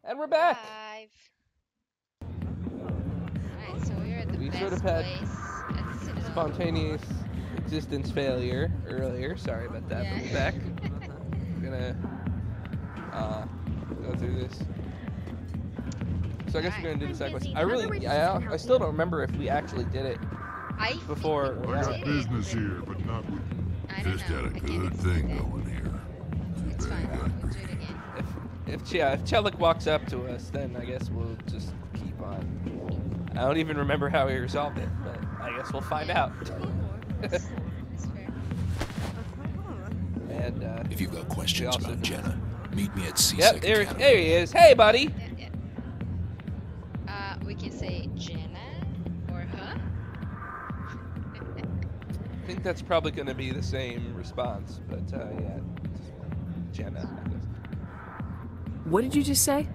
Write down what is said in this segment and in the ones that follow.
And we're back! Live. Alright, so we're at the We best sort of had place at the Citadel. spontaneous existence failure earlier. Sorry about that, Yeah. but we're back. We're gonna go through this. So I guess we're gonna do the side quest. I still don't remember if we actually did it I before. think we I did got it, business but here, but not with you. I don't Just know. got a I can't good explain thing that. going here. It's Very fine. good. We'll do it again. If Chelik walks up to us, then I guess we'll just keep on. I don't even remember how we resolved it, but I guess we'll find out. That's fair. And If you've got questions also about do- Jenna, meet me at C6 Yep, there Academy. he is. Hey, buddy. Yeah. We can say Jenna or huh? I think that's probably going to be the same response, but yeah, Jenna, I guess. What did you just say?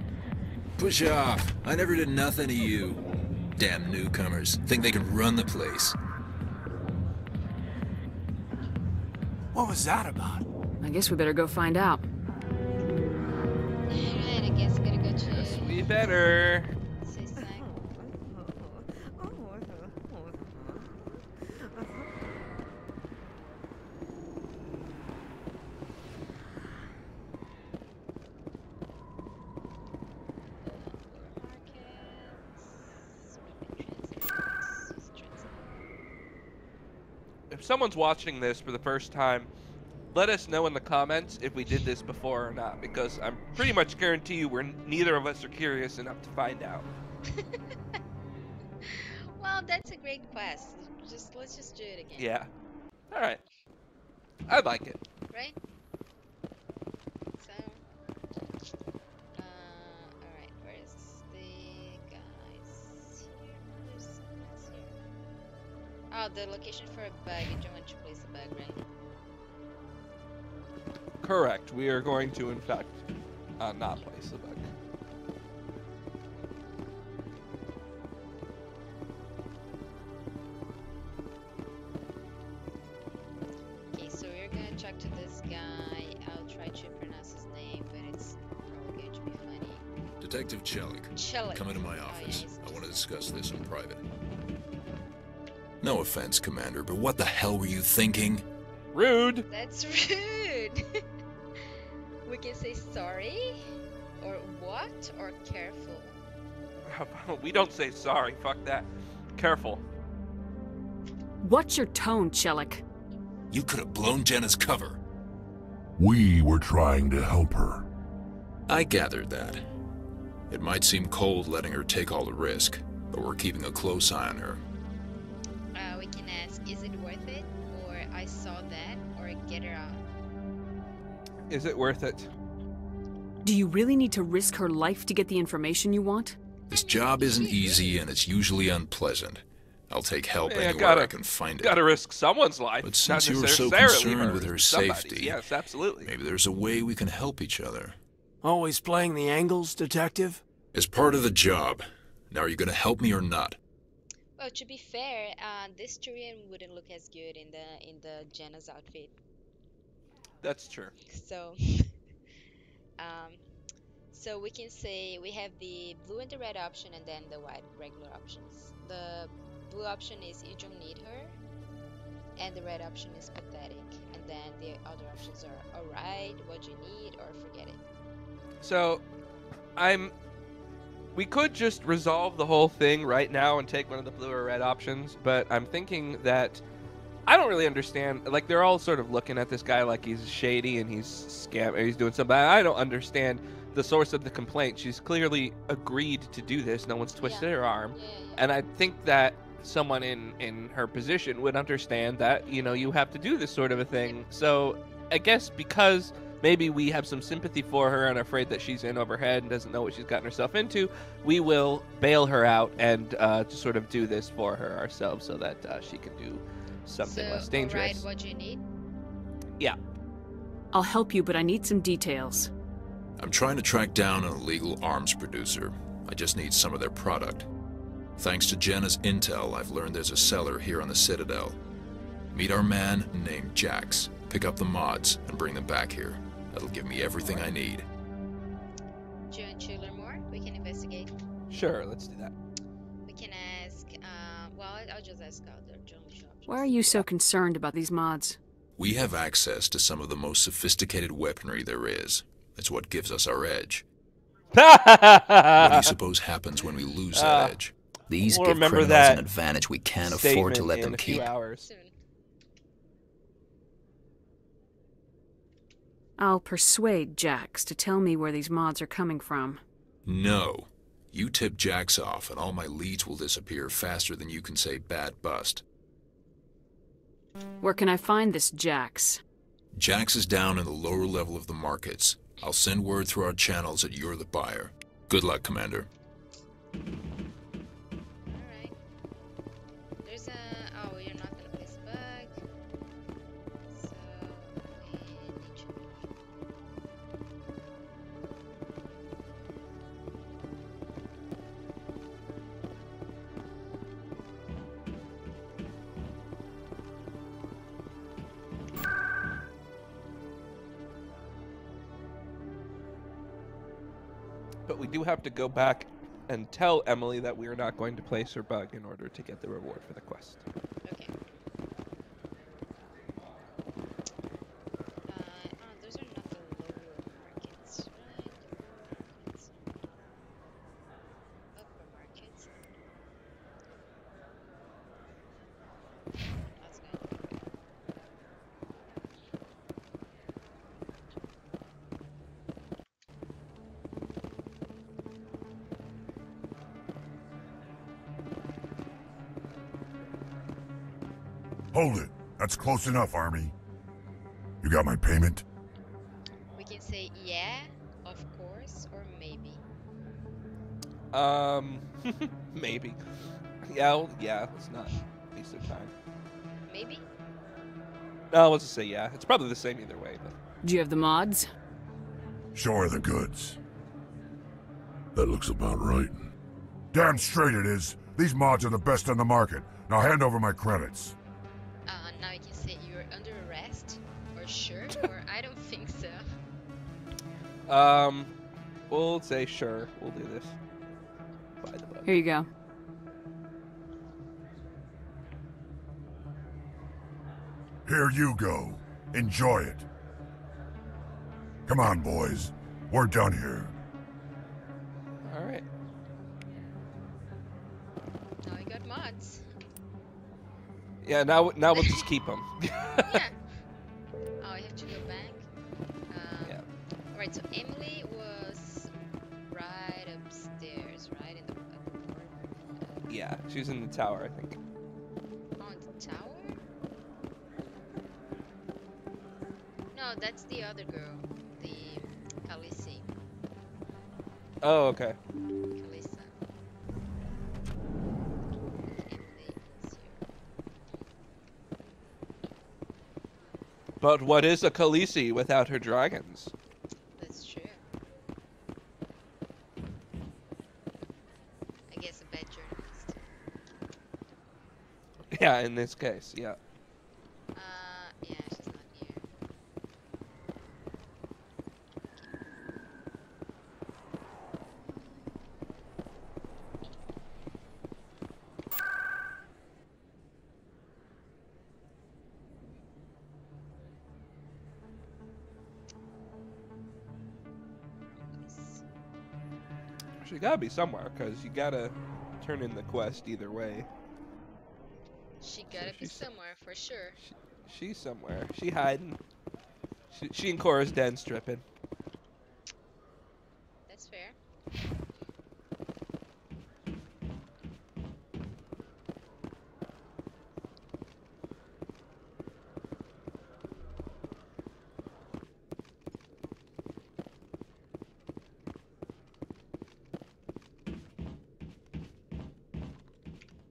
Push off. I never did nothing to you. Damn newcomers. Think they can run the place. What was that about? I guess we better go find out. Alright, I guess I'm gonna go to Yes, we better. C6. If someone's watching this for the first time, let us know in the comments if we did this before or not, because I'm pretty much guarantee you neither of us are curious enough to find out. Well, that's a great quest. Let's just do it again. Yeah. All right. I like it. Right? So, alright, where's the guys here? There's someone else here. Oh, the location for a bug. You don't want to place a bug, right? Correct. We are going to, in fact, not place the bug. Okay, so we're gonna talk to this guy. I'll try to pronounce his name, but it's probably going to be funny. Detective Chelik, Chelik. come into my Oh, yeah, office. he's I want to just- discuss this in private. No offense, Commander, but what the hell were you thinking? Rude. That's rude. We can say sorry, or what, or careful. We don't say sorry. Fuck that. Careful. What's your tone, Chelik? You could have blown Jenna's cover. We were trying to help her. I gathered that. It might seem cold letting her take all the risk, but we're keeping a close eye on her. We can ask, is it worth it? Or I saw that, or get her out. Is it worth it? Do you really need to risk her life to get the information you want? This job isn't easy and it's usually unpleasant. I'll take help Yeah, anywhere I can find it. Gotta risk someone's life. But not since you were so necessarily concerned with hers, her somebody's. safety, Yes, absolutely. maybe there's a way we can help each other. Always playing the angles, detective? As part of the job. Now, are you going to help me or not? Well, to be fair, this Turian wouldn't look as good in the Jenna's outfit. That's true. So, so we can say we have the blue and the red option, and then the white regular options. The blue option is you don't need her, and the red option is pathetic, and then the other options are alright, what you need, or forget it. So, we could just resolve the whole thing right now and take one of the blue or red options, but I'm thinking that I don't really understand. Like, they're all sort of looking at this guy like he's shady and he's he's doing something. I don't understand the source of the complaint. She's clearly agreed to do this. No one's twisted her arm. Yeah. And I think that someone in her position would understand that, you have to do this sort of a thing. So I guess because maybe we have some sympathy for her and are afraid that she's in over her head and doesn't know what she's gotten herself into, we will bail her out and just sort of do this for her ourselves so that she can do something less dangerous. Alright, what do you need? Yeah. I'll help you, but I need some details. I'm trying to track down an illegal arms producer. I just need some of their product. Thanks to Jenna's intel, I've learned there's a seller here on the Citadel. Meet our man named Jax. Pick up the mods and bring them back here. That'll give me everything I need. Do you want to learn more? We can investigate. Sure, let's do that. We can ask. Well, I'll just ask other journalist options. Why are you so concerned about these mods? We have access to some of the most sophisticated weaponry there is. It's what gives us our edge. What do you suppose happens when we lose that edge? These We'll give remember criminals that an advantage we can't afford to let them in a few keep. hours. Soon. I'll persuade Jax to tell me where these mods are coming from. No. You tip Jax off and all my leads will disappear faster than you can say bad bust. Where can I find this Jax? Jax is down in the lower level of the markets. I'll send word through our channels that you're the buyer. Good luck, Commander. Alright. There's a. Oh, you're not gonna place a bug. So. We need to. But we do have to go back and tell Emily that we are not going to place her bug in order to get the reward for the quest. Okay. Those are not the lower markets, right? Markets. Upper markets. That's good. Hold it. That's close enough, Army. You got my payment? We can say yeah, of course, or maybe. Maybe. Yeah, let's not waste their time. Maybe? No, let's just say yeah. It's probably the same either way, but... Do you have the mods? Show her the goods. That looks about right. Damn straight it is. These mods are the best on the market. Now hand over my credits. Now you can say you're under arrest, or sure, or I don't think so. We'll say sure. We'll do this. Buy the bug. Here you go. Here you go. Enjoy it. Come on, boys. We're done here. All right. Now we got mods. Yeah, now we'll just keep them. Yeah. Oh, I have to go back. Yeah. Alright, so Emily was right upstairs, right? In the upper floor. Yeah, she's in the tower, I think. On the tower? No, that's the other girl. The Khaleesi. Oh, okay. Kalisa. Emily is here. But what is a Khaleesi without her dragons? That's true. I guess a bad journalist. Yeah, in this case, yeah. Yeah, she's not here. Yes. She gotta be somewhere, because you gotta turn in the quest either way. She gotta be she's- somewhere for sure. She's somewhere. She hiding. She in Cora's den stripping. That's fair.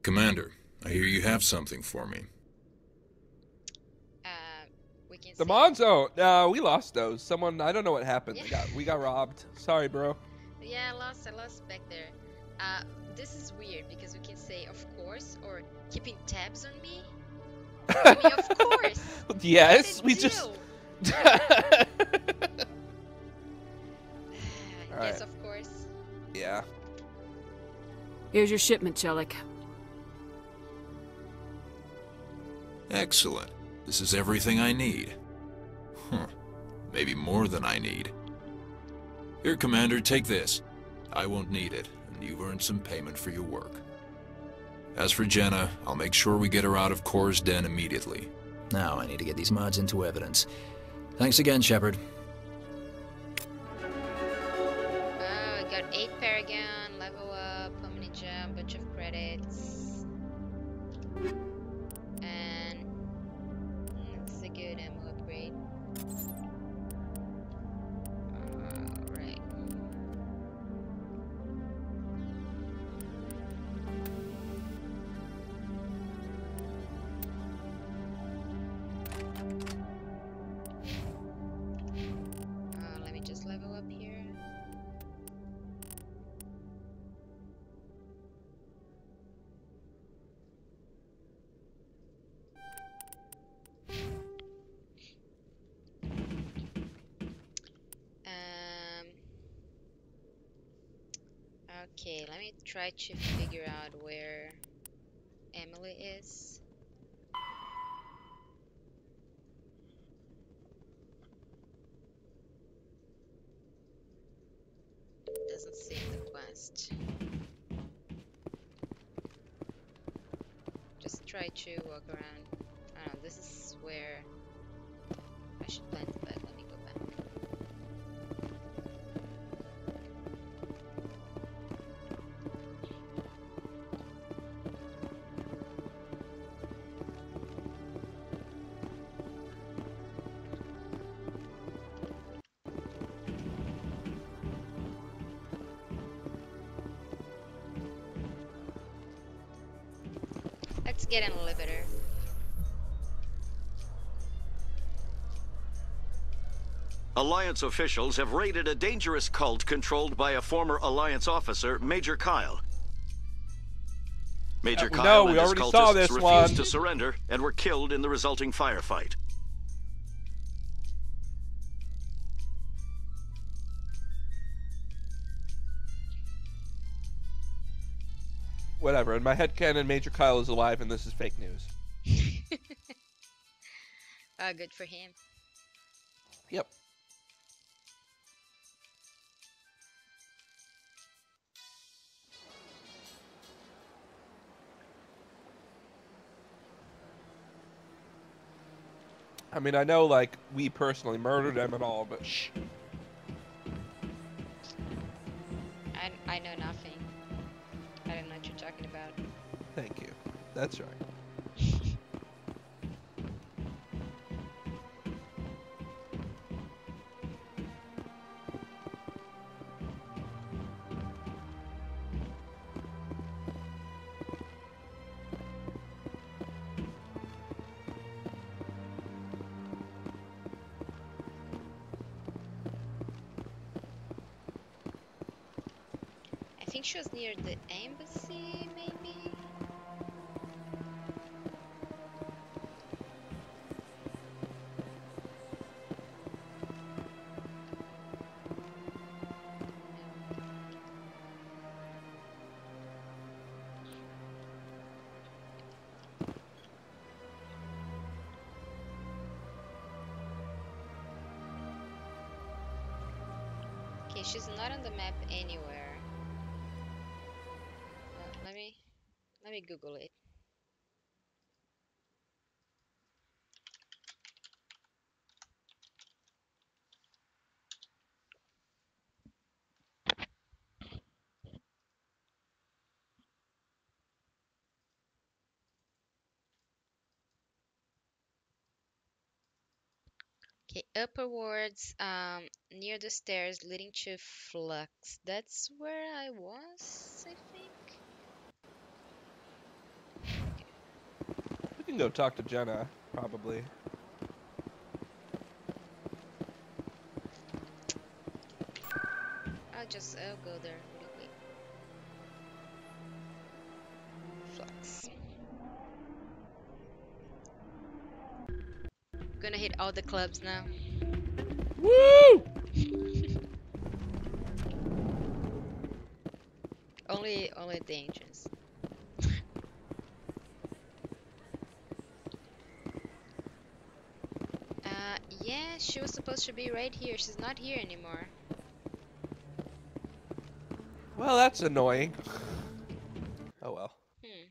Commander, I hear you have something for me. We can The say- mods? Oh, no, we lost those. Someone, I don't know what happened. Yeah. We got robbed. Sorry, bro. Yeah, I lost back there. This is weird because we can say of course or keeping tabs on me. I mean, of course. Yes, What we did it just. do? All Yes, right. of course. Yeah. Here's your shipment, Chelik. Excellent. This is everything I need. Huh. Maybe more than I need. Here, Commander, take this. I won't need it, and you've earned some payment for your work. As for Jenna, I'll make sure we get her out of Core's den immediately. Now I need to get these mods into evidence. Thanks again, Shepard. Oh, I got 8 Paragon, level up, mini jump, bunch of credits. And this is a good ammo upgrade. Alright. Let me just level up here. Okay, let me try to figure out where Emily is. Doesn't seem the quest. Just try to walk around. I don't know, this is where I should plant the bed. Let me go back. Let's get an elevator. Alliance officials have raided a dangerous cult controlled by a former Alliance officer, Major Kyle. Major Kyle and his already saw cultists this refused one. to surrender and were killed in the resulting firefight. Whatever. In my headcanon, Major Kyle is alive, and this is fake news. Good for him. Yep. I mean, I know, like, we personally murdered him and all, but shh. I know nothing. I don't know what you're talking about. Thank you. That's right. I think she was near the embassy, maybe? Okay, she's not on the map anywhere. Let me Google it. Okay, upperwards, near the stairs leading to Flux. That's where I was, I think. We can go talk to Jenna, probably. I'll go there really quick. Flux. Gonna hit all the clubs now. Woo! Only the entrance. Yeah, she was supposed to be right here. She's not here anymore. Well, that's annoying. Oh well. Hmm.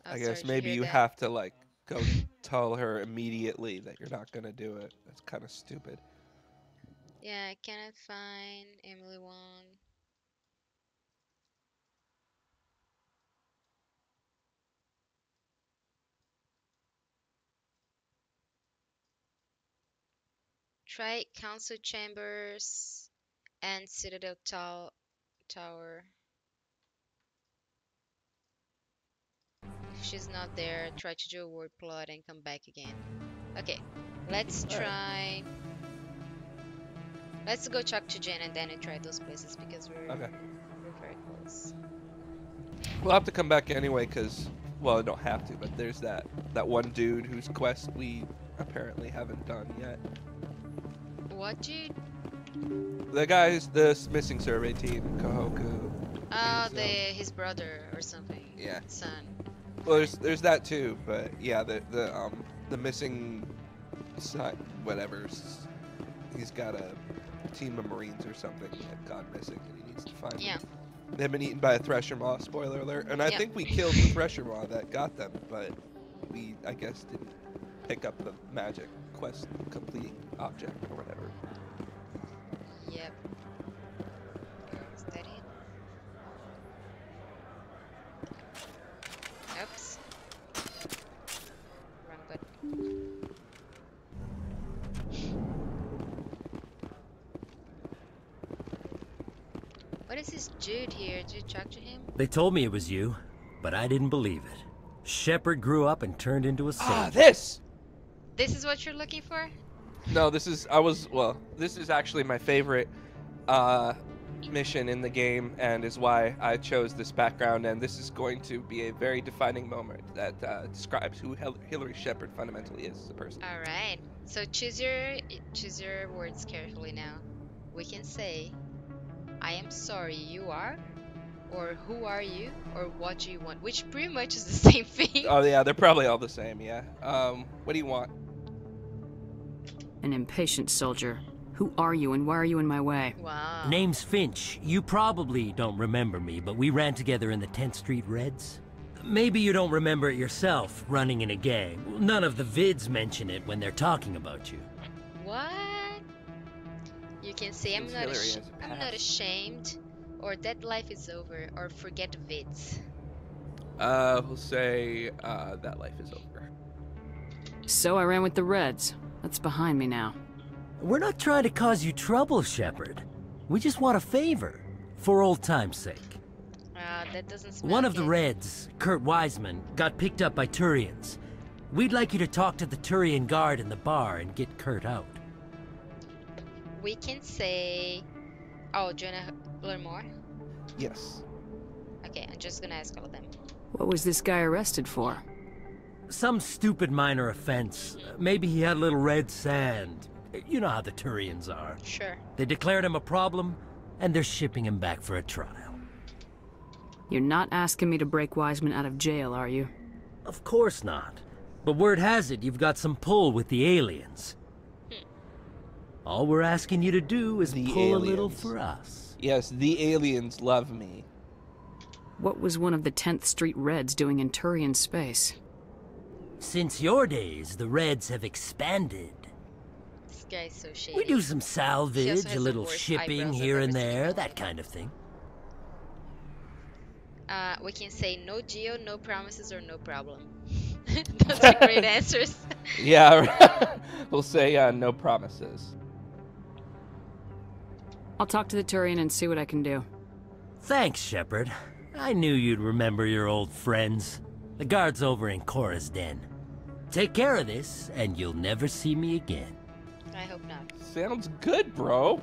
I Oh, guess sorry to maybe hear you that. have to like go tell her immediately that you're not gonna do it. That's kind of stupid. Yeah, I cannot find Emily Wong. Try Council Chambers and Citadel Tower. If she's not there, try to do a word plot and come back again. Okay, let's All right. try. Let's go talk to Jen and then we try those places because we're very close. We'll have to come back anyway, cause well, I don't have to, but there's that one dude whose quest we apparently haven't done yet. What dude? The guy's this missing survey team, Kohoku. Oh, He's, his brother or something. Yeah. Son. Well, there's that too, but yeah, the missing side, whatever. He's got a team of Marines or something that gone missing, and he needs to find Yeah. them. They've been eaten by a thresher maw. Spoiler alert! And I Yeah. think we killed the thresher maw that got them, but we, I guess, didn't pick up the magic quest completing object or whatever. Yep. Is that it? Oops. Wrong button. What is this dude here? Did you talk to him? They told me it was you, but I didn't believe it. Shepard grew up and turned into a soldier. Ah, this! This is what you're looking for? No, this is this is actually my favorite mission in the game, and is why I chose this background. And this is going to be a very defining moment that describes who Hillary Shepard fundamentally is as a person. All right. So choose your words carefully now. We can say, "I am sorry, you are," or "Who are you?" or "What do you want?" Which pretty much is the same thing. Oh yeah, they're probably all the same. Yeah. What do you want? An impatient soldier. Who are you and why are you in my way? Wow. Name's Finch. You probably don't remember me, but we ran together in the 10th Street Reds. Maybe you don't remember it yourself, running in a gang. None of the vids mention it when they're talking about you. What? You can say, Since Hillary has a I'm not past." ashamed, or "That life is over," or "Forget vids." We'll say that life is over. So I ran with the Reds. That's behind me now. We're not trying to cause you trouble, Shepard. We just want a favor, for old time's sake. That doesn't smell One of the good. Reds, Kurt Wiseman, got picked up by Turians. We'd like you to talk to the Turian guard in the bar and get Kurt out. We can say, oh, do you wanna learn more? Yes. Okay, I'm just gonna ask all of them. What was this guy arrested for? Some stupid minor offense. Maybe he had a little red sand. You know how the Turians are. Sure. They declared him a problem, and they're shipping him back for a trial. You're not asking me to break Wiseman out of jail, are you? Of course not. But word has it you've got some pull with the aliens. All we're asking you to do is The pull a little aliens. for us. Yes, the aliens love me. What was one of the 10th Street Reds doing in Turian space? Since your days, the Reds have expanded. This guy's so shady. We do some He also salvage, has a the little worst shipping eyebrows I've here ever and seen in there, my that life. kind of thing. We can say no deal, no promises, or no problem. Those are great answers. Yeah, we'll say no promises. I'll talk to the Turian and see what I can do. Thanks, Shepard. I knew you'd remember your old friends. The guard's over in Cora's den. Take care of this, and you'll never see me again. I hope not. Sounds good, bro.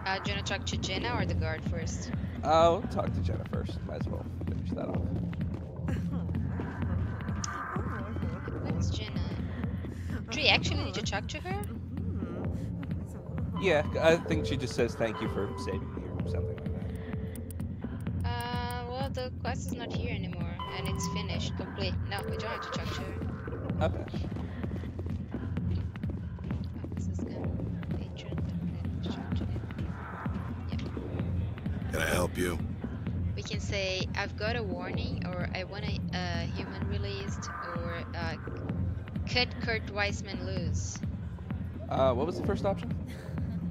Do you want to talk to Jenna or the guard first? I'll talk to Jenna first. Might as well finish that off. What's Jenna? Do we actually need to talk to her? Yeah, I think she just says thank you for saving me or something like that. Well, the quest is not here anymore, and it's finished, complete. No, we don't have to talk to her. Okay. Oh, this is good. Patron, yep. Can I help you? We can say, I've got a warning, or I want a human released, or cut Kurt Weissman loose. What was the first option?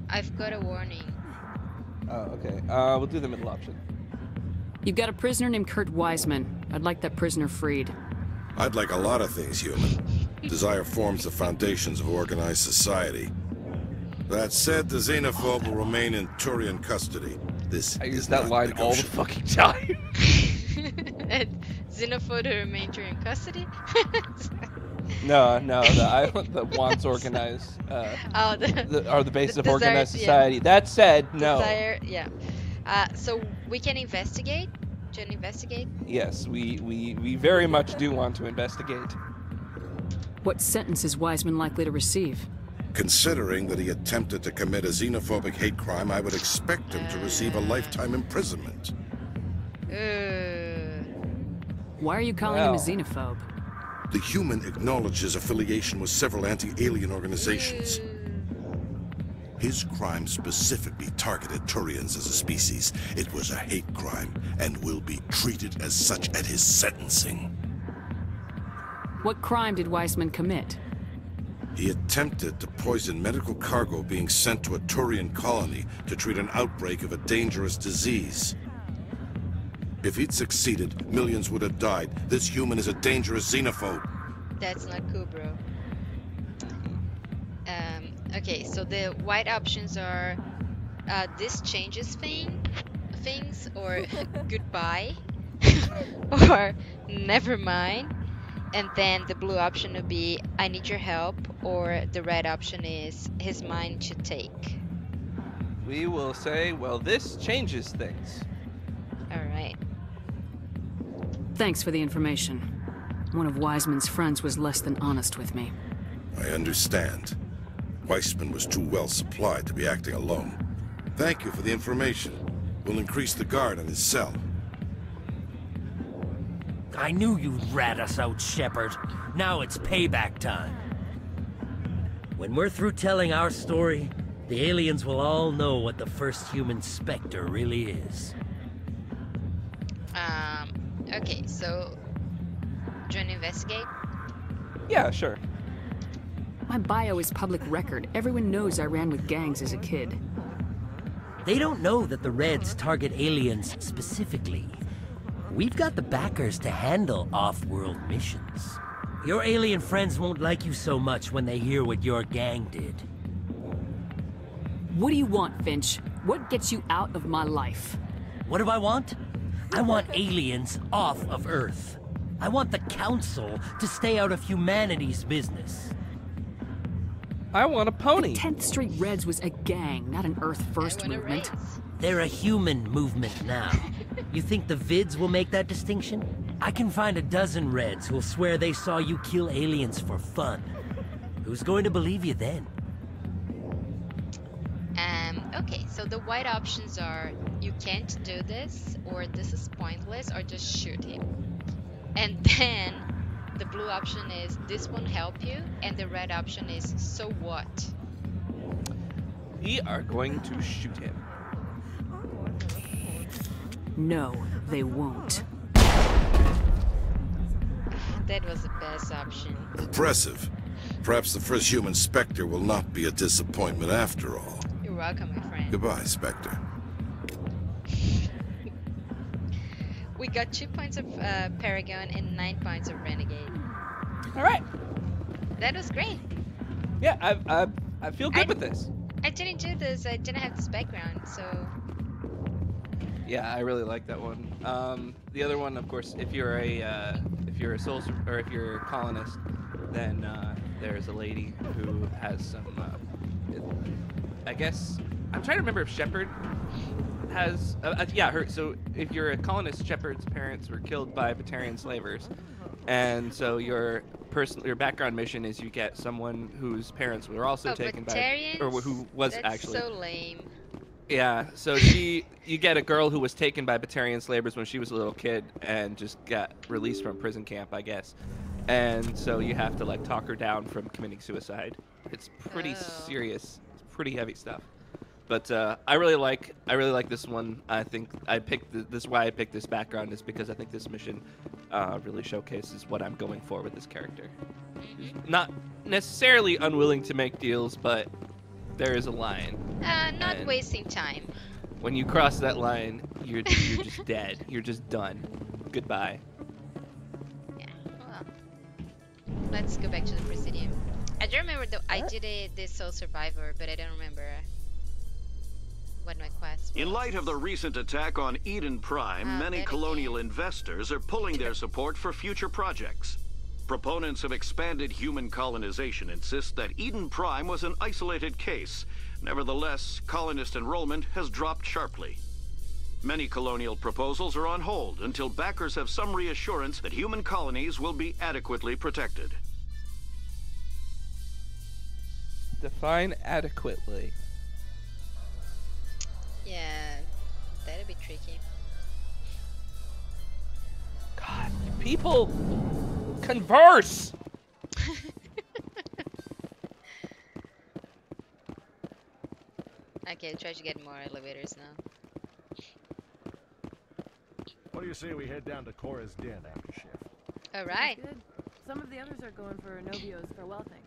I've got a warning. Oh, okay. We'll do the middle option. You've got a prisoner named Kurt Wiseman. I'd like that prisoner freed. I'd like a lot of things, human. Desire forms the foundations of organized society. That said, the xenophobe will remain in Turian custody. This I is use that not line all the negotiable. fucking time. Xenophobe to remain in custody? No, the island that wants organized Oh, are the basis of desire- organized yeah. society. That said, no. Desire, yeah. So we can investigate? Do you investigate? Yes, we very much do want to investigate. What sentence is Wiseman likely to receive? Considering that he attempted to commit a xenophobic hate crime, I would expect him to receive a lifetime imprisonment. Why are you calling him a Well. xenophobe? The human acknowledged his affiliation with several anti-alien organizations. His crime specifically targeted Turians as a species. It was a hate crime and will be treated as such at his sentencing. What crime did Wiseman commit? He attempted to poison medical cargo being sent to a Turian colony to treat an outbreak of a dangerous disease. If he'd succeeded, millions would have died. This human is a dangerous xenophobe. That's not cool, bro. Okay, so the white options are this changes things, or goodbye, or never mind. And then the blue option would be I need your help, or the red option is his mind to take. We will say, well, this changes things. Alright. Thanks for the information. One of Wiseman's friends was less than honest with me. I understand. Weissman was too well supplied to be acting alone. Thank you for the information. We'll increase the guard on his cell. I knew you'd rat us out, Shepard. Now it's payback time. When we're through telling our story, the aliens will all know what the first human Spectre really is. Okay, so do you want to investigate? Yeah, sure. My bio is public record. Everyone knows I ran with gangs as a kid. They don't know that the Reds target aliens specifically. We've got the backers to handle off-world missions. Your alien friends won't like you so much when they hear what your gang did. What do you want, Finch? What gets you out of my life? What do I want? I want aliens off of Earth. I want the Council to stay out of humanity's business. I want a pony. The 10th Street Reds was a gang, not an Earth First I wanna movement. race. They're a human movement now. You think the vids will make that distinction? I can find a dozen Reds who'll swear they saw you kill aliens for fun. Who's going to believe you then? Okay, so the white options are you can't do this, or this is pointless, or just shoot him. And then the blue option is this won't help you, and the red option is so what? We are going to shoot him. No, they won't. That was the best option. Impressive. Perhaps the first human Spectre will not be a disappointment after all. You're welcome, my friend. Goodbye, Spectre. We got 2 points of Paragon and 9 points of Renegade. All right. That was great. Yeah, I feel good with this. I didn't do this. I didn't have this background, so Yeah, I really like that one. The other one, of course, if you're a or if you're a colonist, then there's a lady who has some, I guess, I'm trying to remember if Shepard has... yeah, so if you're a colonist, Shepard's parents were killed by Batarian slavers. And so your background mission is you get someone whose parents were also taken by... Or who was That's actually... so lame. Yeah, so you get a girl who was taken by Batarian slavers when she was a little kid and just got released from prison camp, I guess. And so you have to like talk her down from committing suicide. It's pretty serious. It's pretty heavy stuff. But I really like this one. I think this is why I picked this background is because I think this mission really showcases what I'm going for with this character. Not necessarily unwilling to make deals, but there is a line. Not And wasting time. when you cross that line, you're just dead. You're just done. Goodbye. Yeah, well. Let's go back to the Presidium. I do remember though I did this Soul Survivor, but I don't remember what my quest was. In light of the recent attack on Eden Prime, many colonial investors are pulling their support for future projects. Proponents of expanded human colonization insist that Eden Prime was an isolated case. Nevertheless, colonist enrollment has dropped sharply. Many colonial proposals are on hold until backers have some reassurance that human colonies will be adequately protected. Define adequately. Yeah, that'd be tricky. God, people converse. Okay, try to get more elevators now. What do you say we head down to Cora's den after shift? All right. Good. Some of the others are going for Novio's farewell thing.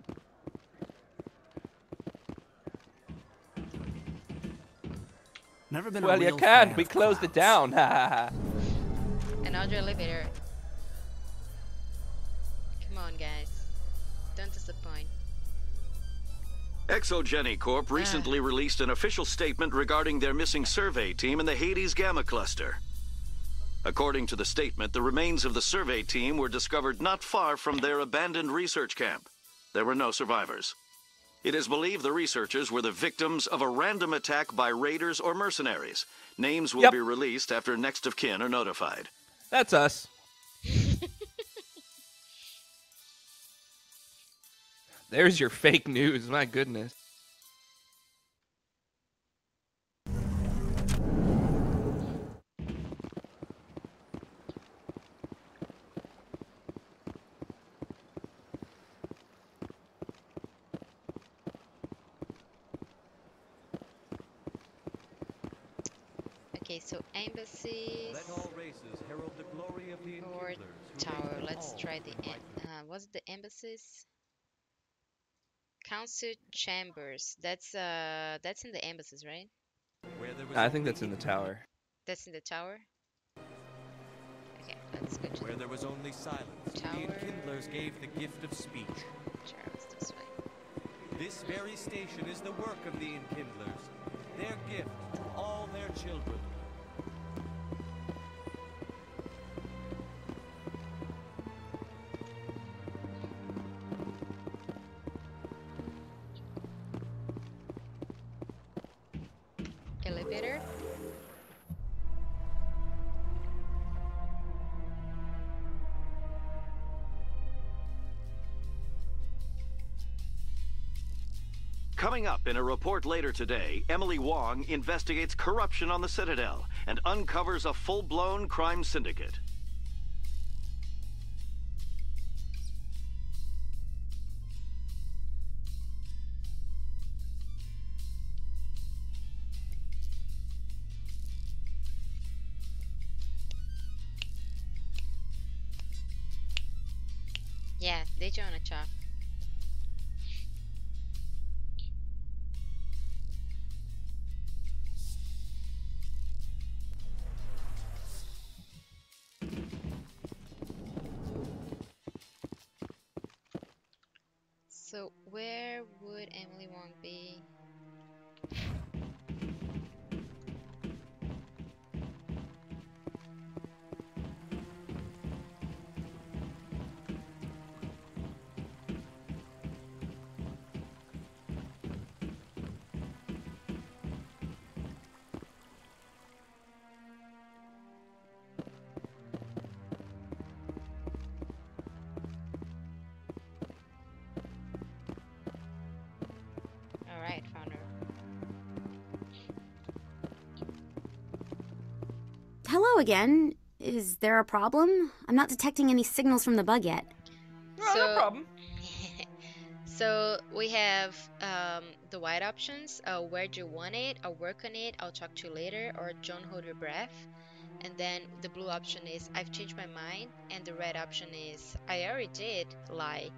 Never been Well, a real you can't. fan We of closed it clouds. down. Another elevator. Come on, guys. Don't disappoint. Exogeny Corp recently released an official statement regarding their missing survey team in the Hades Gamma Cluster. According to the statement, the remains of the survey team were discovered not far from their abandoned research camp. There were no survivors. It is believed the researchers were the victims of a random attack by raiders or mercenaries. Names will be released after next of kin are notified. That's us. There's your fake news. My goodness. Okay, so embassies. Let all races herald the glory of the or Enkindlers who tower. reign Let's all try the in light. was it the embassies? Council chambers. That's in the embassies, right? Where there was I think only that's in the tower. That's in the tower. Okay, let's go to Where there was only silence, tower. the Enkindlers gave the gift of speech. Sure, it's this way. This very station is the work of the Enkindlers, their gift to all their children. Elevator. Coming up in a report later today, Emily Wong investigates corruption on the Citadel and uncovers a full-blown crime syndicate. Yeah, they join a chop. So where would Emily Wong be? Hello again. Is there a problem? I'm not detecting any signals from the bug yet. No problem. So we have the white options. Where do you want it? I'll work on it. I'll talk to you later. Or don't hold your breath. And then the blue option is I've changed my mind. And the red option is I already did lie.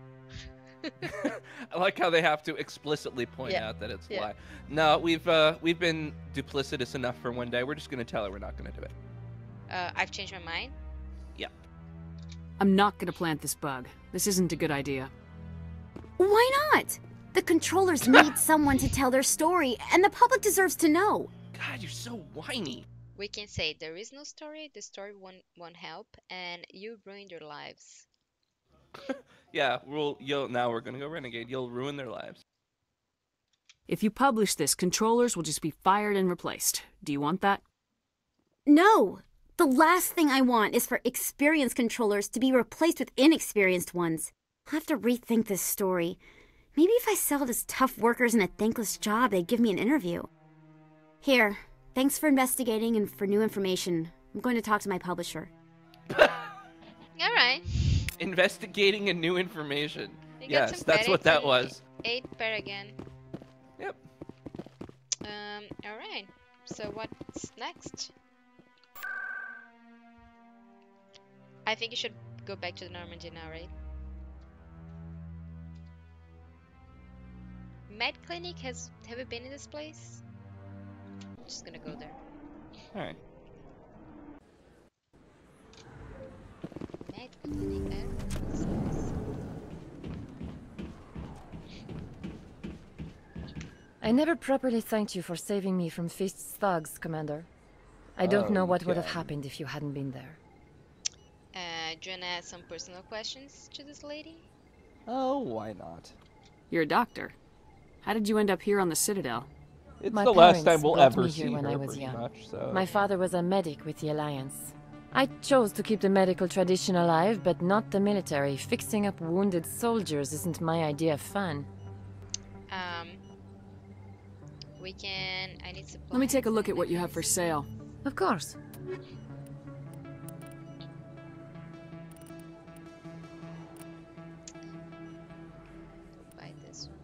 I like how they have to explicitly point out that it's lie. No, we've been duplicitous enough for one day. We're just gonna tell her we're not gonna do it. I've changed my mind. Yep. I'm not gonna plant this bug. This isn't a good idea. Why not? The controllers need someone to tell their story, and the public deserves to know. God, you're so whiny. We can say there is no story, the story won't help, and you ruined your lives. Yeah, now we're gonna go renegade. You'll ruin their lives. If you publish this, controllers will just be fired and replaced. Do you want that? No! The last thing I want is for experienced controllers to be replaced with inexperienced ones. I'll have to rethink this story. Maybe if I sell it as tough workers in a thankless job, they'd give me an interview. Here, thanks for investigating and for new information. I'm going to talk to my publisher. Alright. Investigating and new information. You Yes, that's what that was. 8 per again. Yep. Alright. So what's next? I think you should go back to the Normandy now, right? Med Clinic have you been in this place? I'm just gonna go there. Alright. Med Clinic, I never properly thanked you for saving me from Fist's thugs, Commander. I don't know what would have happened if you hadn't been there. Do you wanna ask some personal questions to this lady? Oh, why not? You're a doctor. How did you end up here on the Citadel? It's My the last parents time we'll brought ever me see here when her, I was pretty young. much. So. My father was a medic with the Alliance. I chose to keep the medical tradition alive, but not the military. Fixing up wounded soldiers isn't my idea of fun. I need supplies. Let me take a look at what you have for sale. Of course. Buy this one.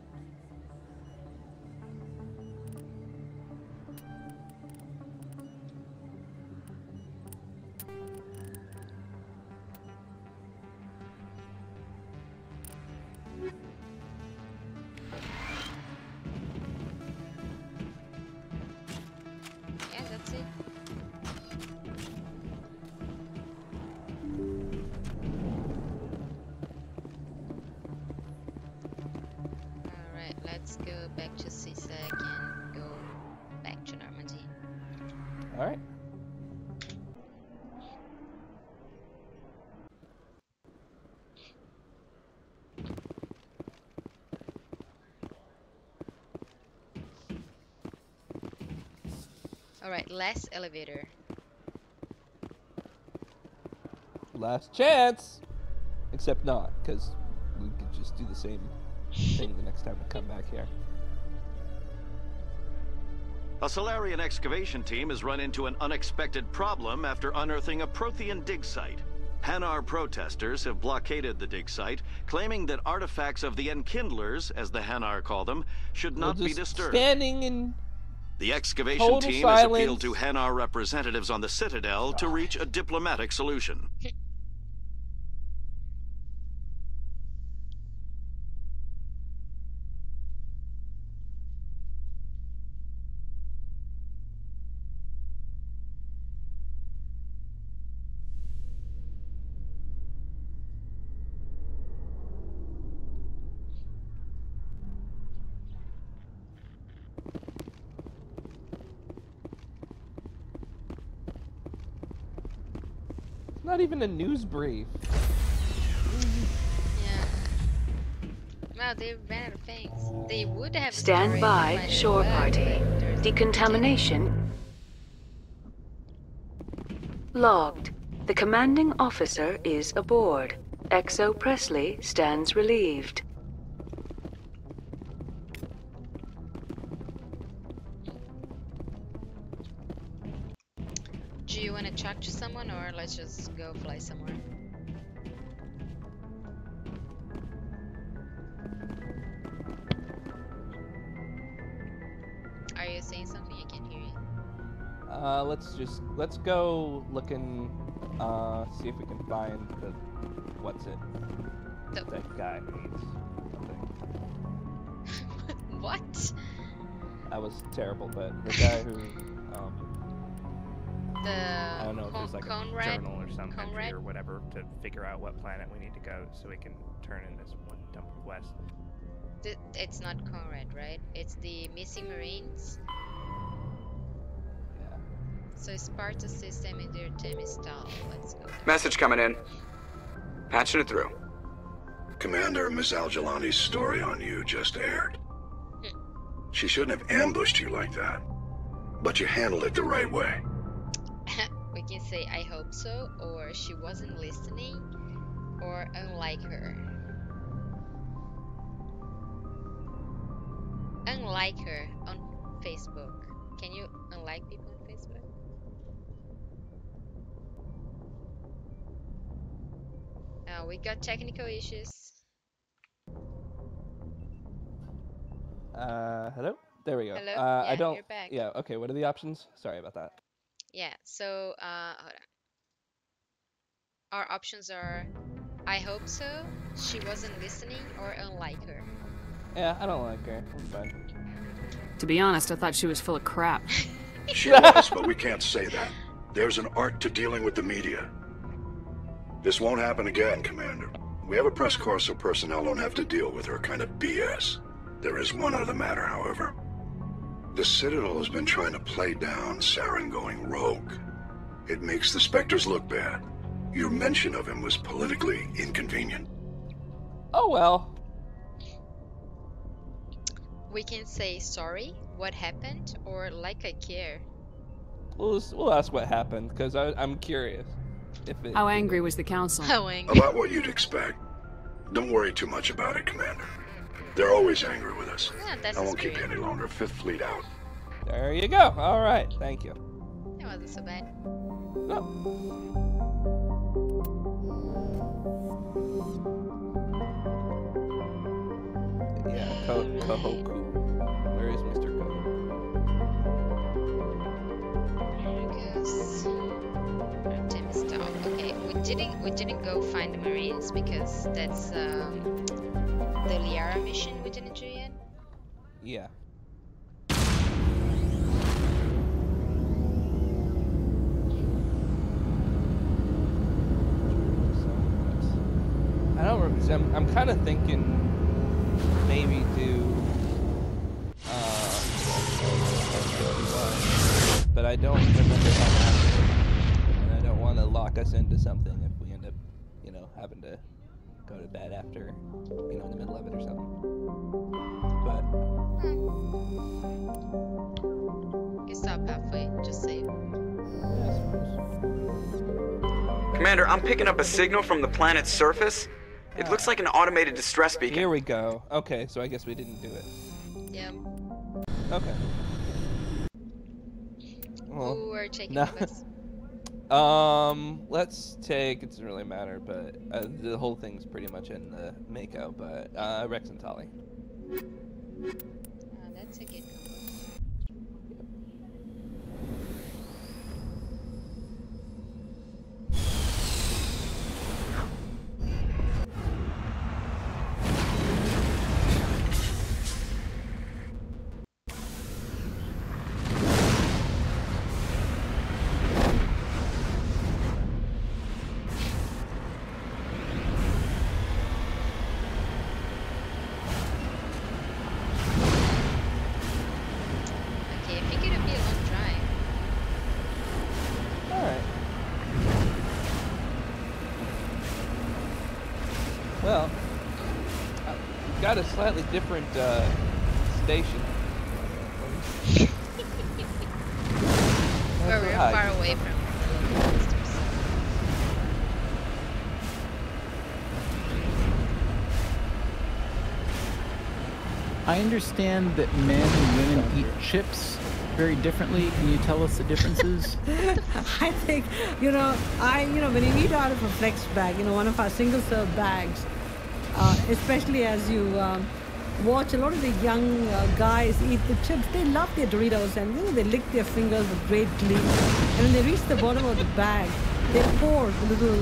Yeah, that's it. Alright, let's go back to CSEC and go back to Normandy. Alright. Alright, last elevator. Last chance! Except not, because we could just do the same thing the next time we come back here. A Solarian excavation team has run into an unexpected problem after unearthing a Prothean dig site. Hanar protesters have blockaded the dig site, claiming that artifacts of the Enkindlers, as the Hanar call them, should not be disturbed. Standing in The excavation total team has silence. appealed to Hanar representatives on the Citadel to reach a diplomatic solution. Not even a news brief. Yeah. Wow, they ran out of things. They would have Stand by, shore party. Decontamination logged. The commanding officer is aboard. Exo Presley stands relieved. Do you want to check talk to someone, or let's just go fly somewhere? Are you saying something? I can't hear you. Let's go look and see if we can find the that guy needs something. What? That was terrible, but the guy who I don't know if there's like a journal or some entry or whatever to figure out what planet we need to go so we can turn in this one dump request. It's not Conrad, right? It's the missing Marines. Yeah. So Sparta system in their Temistall. Let's go. Message coming in. Patching it through. Commander, Miss Al-Jalani's story on you just aired. She shouldn't have ambushed you like that. But you handled it the right way. We can say I hope so, or she wasn't listening, or unlike her. Unlike her on Facebook. Can you unlike people on Facebook? We got technical issues. Hello? There we go. Hello? I Yeah, don't. you're back. Yeah. Okay. What are the options? Sorry about that. Yeah. So hold on. Our options are: I hope so, she wasn't listening, or unlike her. Yeah, I don't like her. I'm fine. To be honest, I thought she was full of crap. She was, but we can't say that. There's an art to dealing with the media. This won't happen again, Commander. We have a press corps so personnel don't have to deal with her kind of BS. There is one other matter, however. The Citadel has been trying to play down Saren going rogue. It makes the Spectres look bad. Your mention of him was politically inconvenient. Oh well. We can say sorry, what happened, or like I care. We'll ask what happened, because I'm curious. How angry was the council? How angry? About what you'd expect. Don't worry too much about it, Commander. They're always angry with us. Yeah, I won't keep you any longer. Fifth Fleet out. There you go. All right. Thank you. It wasn't so bad. Yeah, Kohoku. Where is Mr. Kohoku? Okay, we didn't go find the Marines because that's the Liara mission we didn't do yet. Yeah. I don't remember. I'm kind of thinking maybe do but I don't remember how happened, and I don't want to lock us into something if we end up, having to go to bed after, in the middle of it or something. But you stop halfway, just say it. Yeah, I suppose. Commander, I'm picking up a signal from the planet's surface. It looks like an automated distress beacon. Here we go. Okay, so I guess we didn't do it. Yeah. Okay. Well, who are taking the bus? Let's take, it doesn't really matter, but the whole thing's pretty much in the Mako, but Rex and Tali. That's a good combo. Well, I've got a slightly different station. Where we're far away from the monsters. I understand that men and women eat chips very differently? Can you tell us the differences? I think, when you eat out of a flex bag, one of our single-serve bags, especially as you watch a lot of the young guys eat the chips, they love their Doritos and they lick their fingers with great glee. And when they reach the bottom of the bag, they pour the little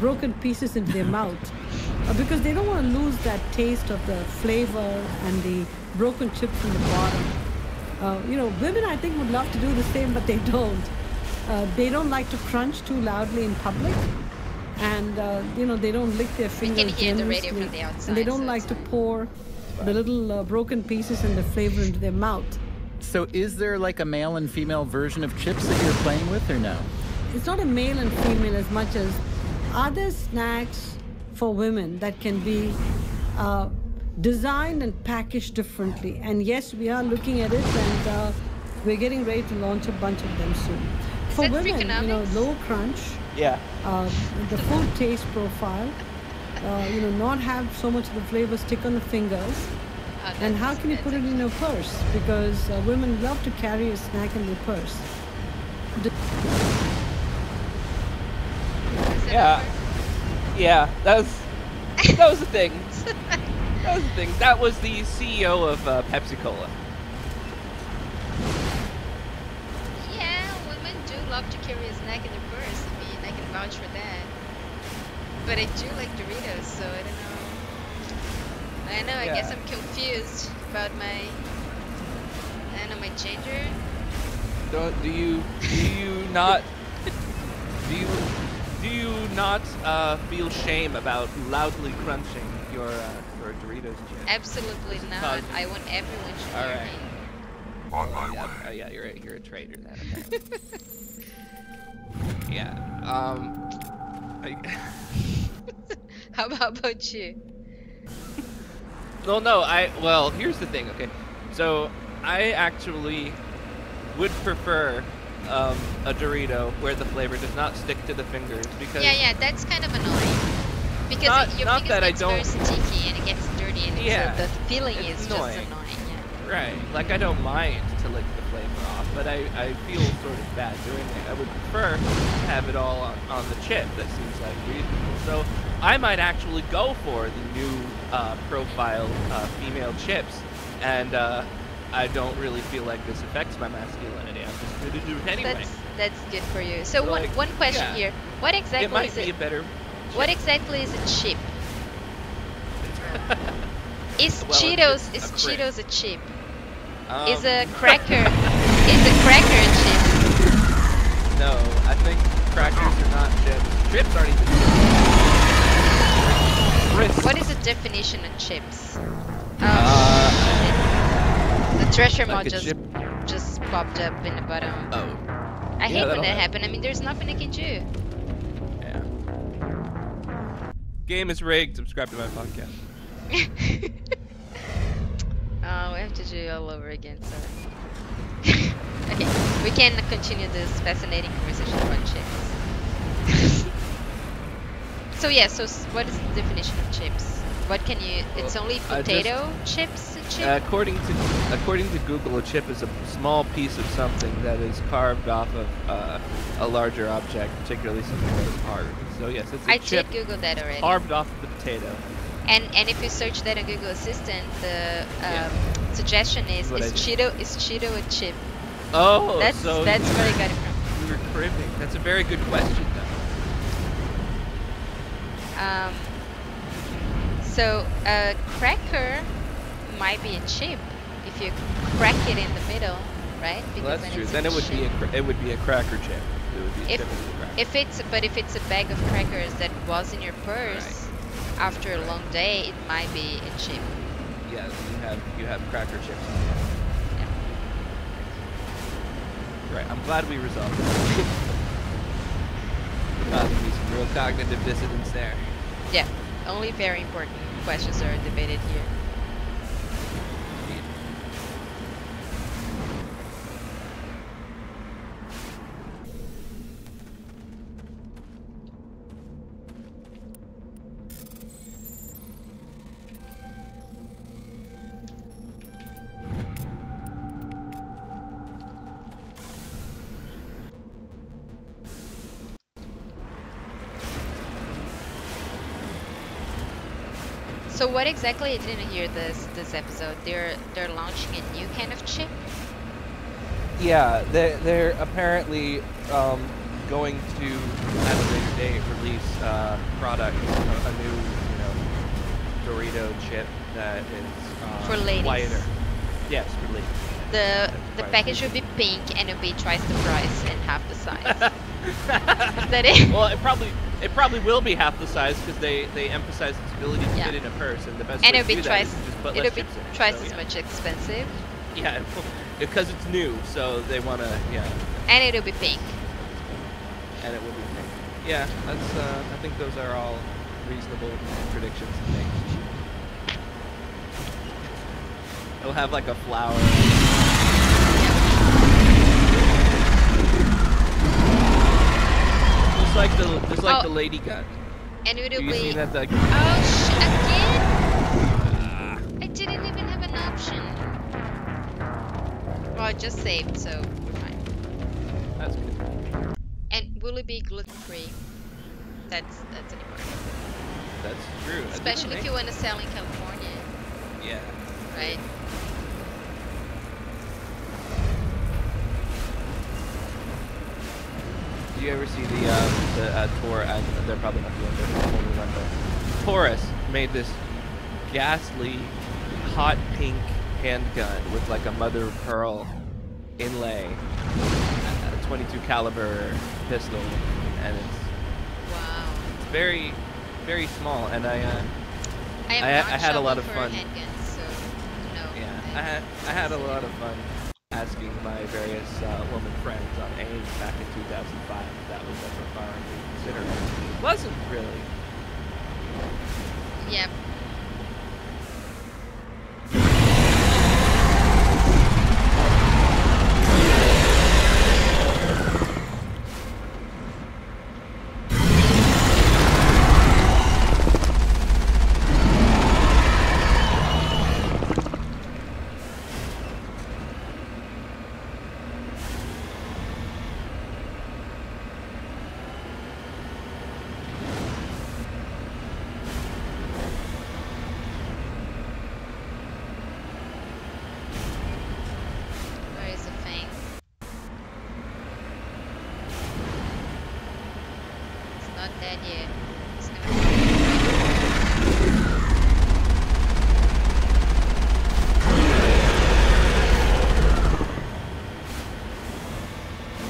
broken pieces into their mouth because they don't want to lose that taste of the flavor and the broken chips in the bottom. Women I think would love to do the same, but they don't. They don't like to crunch too loudly in public. And, they don't lick their fingers We can hear the radio generously, from the outside. and they don't like to pour the little broken pieces and the flavor into their mouth. So is there like a male and female version of chips that you're playing with, or no? It's not a male and female as much as other snacks for women that can be designed and packaged differently. And yes, we are looking at it, and we're getting ready to launch a bunch of them soon. For women, low crunch. Yeah. The full taste profile, not have so much of the flavor stick on the fingers. And how can you put it in your purse? Because women love to carry a snack in their purse. Yeah, that was the thing. That was the thing. That was the CEO of Pepsi Cola. Yeah, women do love to carry a snack in their purse. I can vouch for that. But I do like Doritos, so I don't know. I guess I'm confused about my changer. Do you not feel shame about loudly crunching your Doritos chip? Absolutely not. I want everyone to hear me. On my way. Oh yeah, you're a traitor then. Okay. Yeah. How about you? Well, here's the thing. Okay, so I actually would prefer a Dorito where the flavor does not stick to the fingers because yeah, that's kind of annoying because your fingers gets very sticky and it gets dirty and so the feeling is annoying. Just annoying. Yeah. Right, like I don't mind to lick the flavor off, but I feel sort of bad doing it. I would prefer to have it all on the chip. That seems like reasonable. So I might actually go for the new profile female chips, and I don't really feel like this affects my masculinity. I'm just going to do it anyway. That's good for you. So one question here: what exactly it might be a better chip. What exactly is a chip? Is Cheetos a chip? Is a cracker a chip? No, I think crackers are not chips. Chips aren't even chips. What is the definition of chips? The treasure mod just popped up in the bottom. Oh. I hate when that happens. I mean, there's nothing I can do. Yeah. Game is rigged. Subscribe to my podcast. Oh, we have to do it all over again, sorry. Okay, we can continue this fascinating conversation about chips. So what is the definition of chips? What can you, it's only potato chips? According to Google, a chip is a small piece of something that is carved off of a larger object, particularly something that is hard. So yes, it's a chip. I did Google that already. Carved off of the potato. And if you search that on Google Assistant, the suggestion is Cheeto a chip? Oh, that's where I got it from. You were cribbing. That's a very good question, though. So a cracker might be a chip if you crack it in the middle, right? Well, that's true. Then it would be a cracker chip. It would be a chip of a cracker. If it's a bag of crackers that was in your purse. Right. After a long day, it might be a chip. Yes, you have cracker chips. Yeah. Right. I'm glad we resolved that. About to be some real cognitive dissonance there. Yeah. Only very important questions are debated here. So what exactly? I didn't hear this episode. They're launching a new kind of chip. Yeah, they're apparently going to at a later date release product, a new Dorito chip that is for ladies. Quieter. Yes, for ladies. The package will be pink and it'll be twice the price and half the size. Is that it? Well, it probably will be half the size because they emphasize its ability to fit in a purse, and the best way to do that is to just put less chips in it. Twice as much expensive. Yeah, because it's new, so they want to And it'll be pink. And it will be pink. Yeah, that's I think those are all reasonable predictions to make. It'll have like a flower. Just like the lady gun. And it'll be. See that, like, oh again! I didn't even have an option. Well, I just saved, so we're fine. That's good. And will it be gluten free? That's an important. That's true. Especially if you want to sell in California. Yeah. Right. Do you ever see the tour? They're probably not the one, but only one. But Taurus made this ghastly, hot pink handgun with like a mother of pearl inlay, a 22 caliber pistol, and it's very, very small. And I had a lot of fun. Handguns, so no. Yeah, I had a lot of fun asking my various woman friends on AIM back in 2005 if that was ever far to consider. It wasn't really. Yep.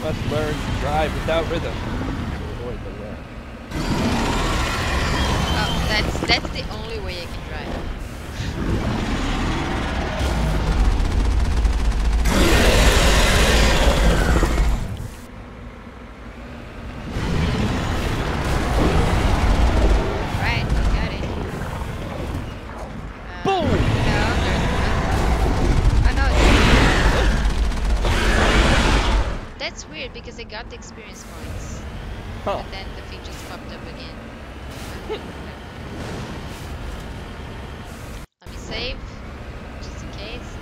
Must learn to drive without rhythm. Avoid the run. Oh, that's the only way I can drive. Right, I got it. Boom! That's weird because I got the experience points. Huh. And then the features popped up again. Let me save, just in case.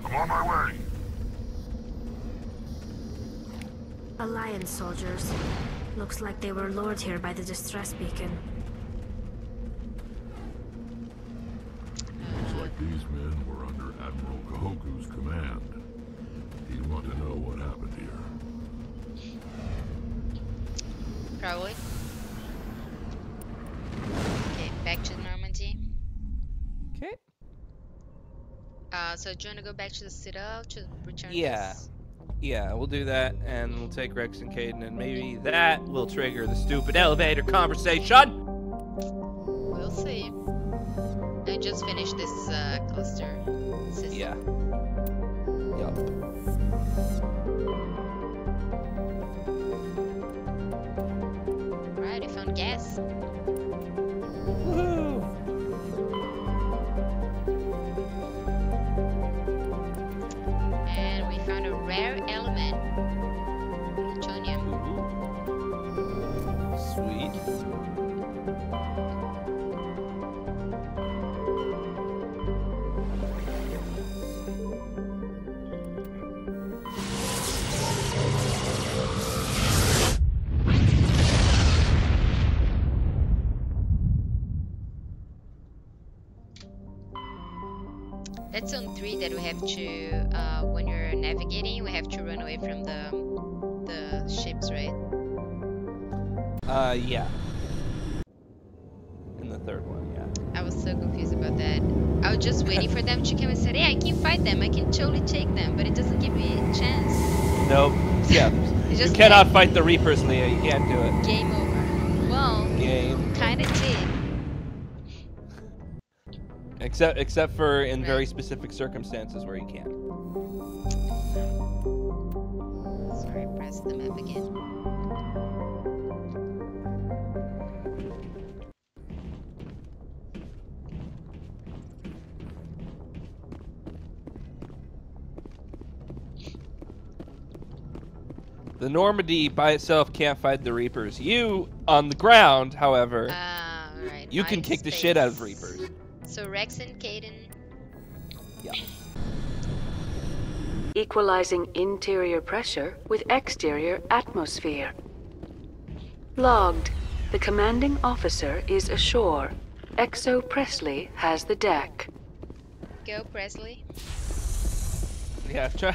I'm on my way. Alliance soldiers. Looks like they were lured here by the distress beacon. Looks like these men were under Admiral Kahoku's command. You want to know what happened here? Probably. Okay, back to Normandy. Okay. So do you want to go back to the Citadel to return this? Yeah, we'll do that, and we'll take Rex and Caden, and maybe that will trigger the stupid elevator conversation! We'll see. I just finished this cluster system. Yeah. Yup. Right, I found gas. Woohoo! And we found a rare element. Plutonium. Sweet. That's on 3 that we have to, when you're navigating, we have to run away from the ships, right? Yeah. In the third one, yeah. I was so confused about that. I was just waiting for them to come and say, hey, I can fight them, I can totally take them, but it doesn't give me a chance. Nope. Yeah. You cannot fight the Reapers, Leah. You can't do it. Game over. Well, Game. Kinda did. Except for in very specific circumstances where you can. Sorry, press the map again. The Normandy by itself can't fight the Reapers. You, on the ground, however, right. you can kick the shit out of Reapers. So Rex and Caden. Yeah. Equalizing interior pressure with exterior atmosphere. Logged. The commanding officer is ashore. Exo Presley has the deck. Go, Presley. Yeah, try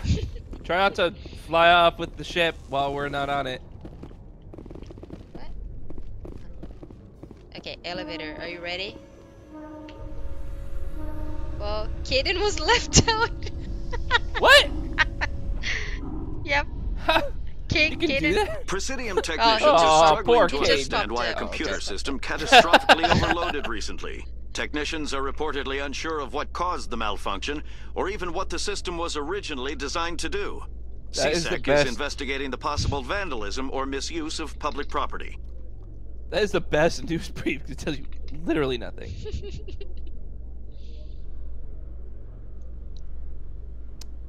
not to fly off with the ship while we're not on it. What? Okay, elevator. Are you ready? Well, Caden was left out. What? Yep. Caden. Presidium technicians are struggling to understand why a computer system catastrophically overloaded recently. Technicians are reportedly unsure of what caused the malfunction, or even what the system was originally designed to do. CSEC is investigating the possible vandalism or misuse of public property. That is the best news brief. It tells you literally nothing.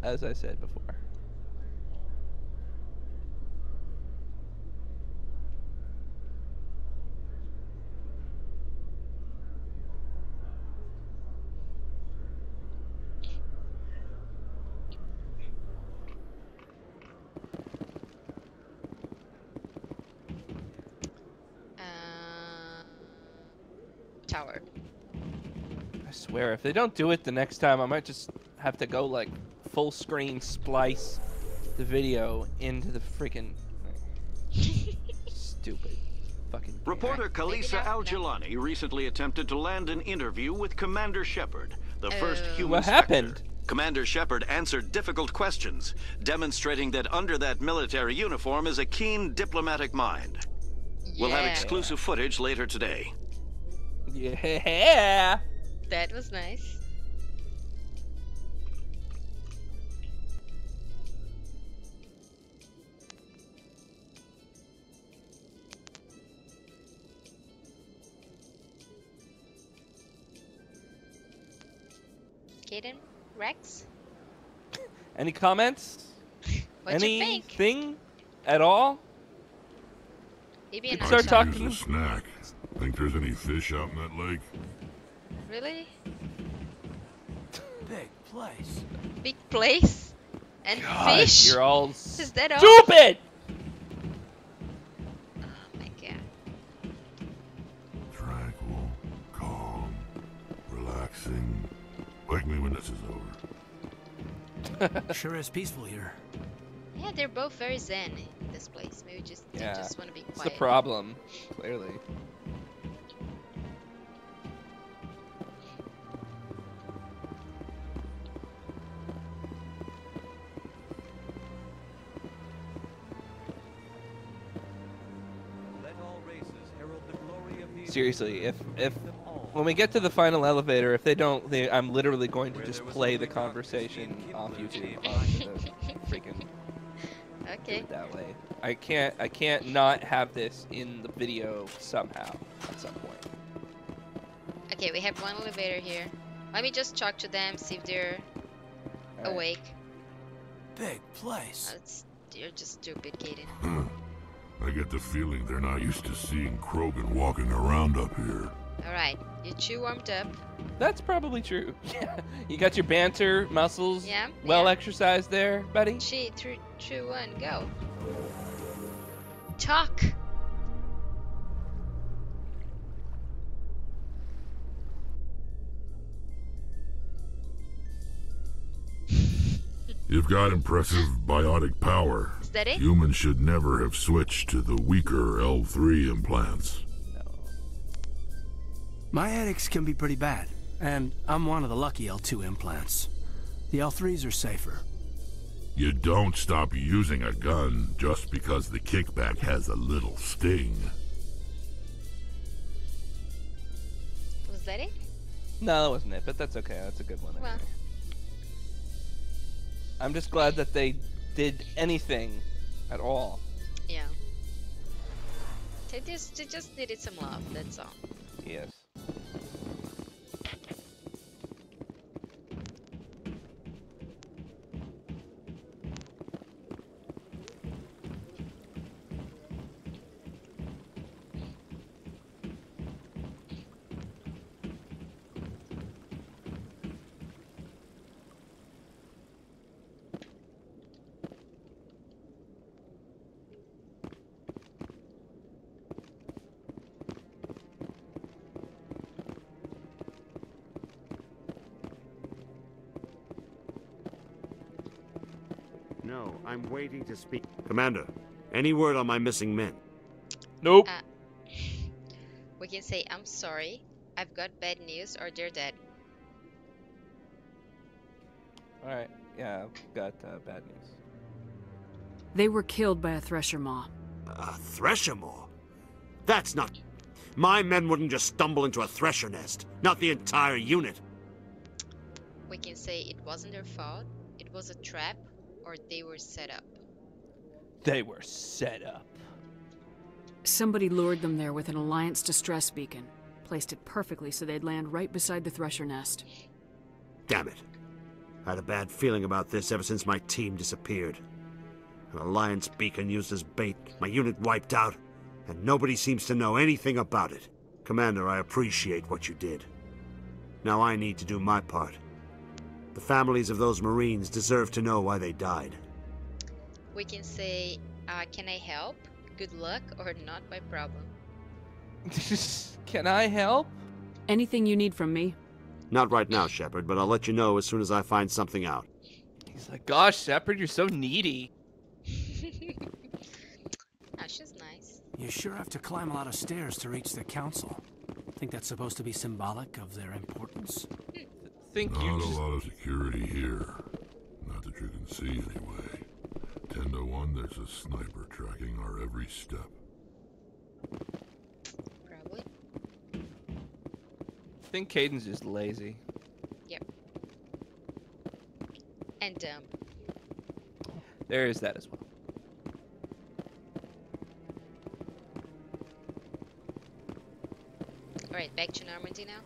As I said before. Tower. I swear, if they don't do it the next time, I might just have to go like full screen splice the video into the freaking stupid fucking. Reporter Kalisa Al-Jilani recently attempted to land an interview with Commander Shepard, the first human What happened? Commander Shepard answered difficult questions, demonstrating that under that military uniform is a keen diplomatic mind. We'll have exclusive footage later today. Yeah. That was nice. Caden? Rex? Any comments? What you think? Anything at all? Maybe I start could talking. use a snack. Think there's any fish out in that lake? Really? Big place. Big place? And God, fish? You're all Is that all? stupid! Oh my god. Tranquil, calm, relaxing. Wake me when this is over. Sure is peaceful here. Yeah, they're both very zen in this place. Maybe they just want to be quiet. It's the problem, clearly. Let all races herald the glory of the Seriously, if when we get to the final elevator, if they don't, I'm literally going to just play the conversation off YouTube onto the freaking. Okay. Do it that way. I can't not have this in the video somehow at some point. Okay, we have one elevator here. Let me just talk to them, see if they're awake. Big place. You're just stupid, Caden. I get the feeling they're not used to seeing Krogan walking around up here. Alright, you two warmed up. That's probably true. Yeah. You got your banter muscles Yeah, well exercised there, buddy? 3, 2, 1, go. Talk. You've got impressive biotic power. Is that it? Humans should never have switched to the weaker L3 implants. My headaches can be pretty bad, and I'm one of the lucky L2 implants. The L3s are safer. You don't stop using a gun just because the kickback has a little sting. Was that it? No, that wasn't it, but that's okay. That's a good one. Well, I'm just glad that they did anything at all. yeah. They just needed some love, that's all. Yes. No, I'm waiting to speak. Commander, any word on my missing men? Nope. We can say, I'm sorry, I've got bad news, or they're dead. Alright, yeah, I've got bad news. They were killed by a thresher maw. A thresher maw? That's not... My men wouldn't just stumble into a thresher nest. Not the entire unit. We can say it wasn't their fault, it was a trap, or they were set up. They were set up. Somebody lured them there with an Alliance distress beacon. Placed it perfectly so they'd land right beside the thresher nest. Damn it. I had a bad feeling about this ever since my team disappeared. An Alliance beacon used as bait, my unit wiped out, and nobody seems to know anything about it. Commander, I appreciate what you did. Now I need to do my part. The families of those Marines deserve to know why they died. We can say, can I help? Good luck, or not my problem. Can I help? Anything you need from me? Not right now, Shepard, but I'll let you know as soon as I find something out. He's like, gosh, Shepard, you're so needy. She's nice. You sure have to climb a lot of stairs to reach the council. Think that's supposed to be symbolic of their importance? Not a lot of security here. Not that you can see anyway. 10 to 1, there's a sniper tracking our every step. Probably. I think Caden's just lazy. Yep. And dumb. There is that as well. Alright, back to Normandy now?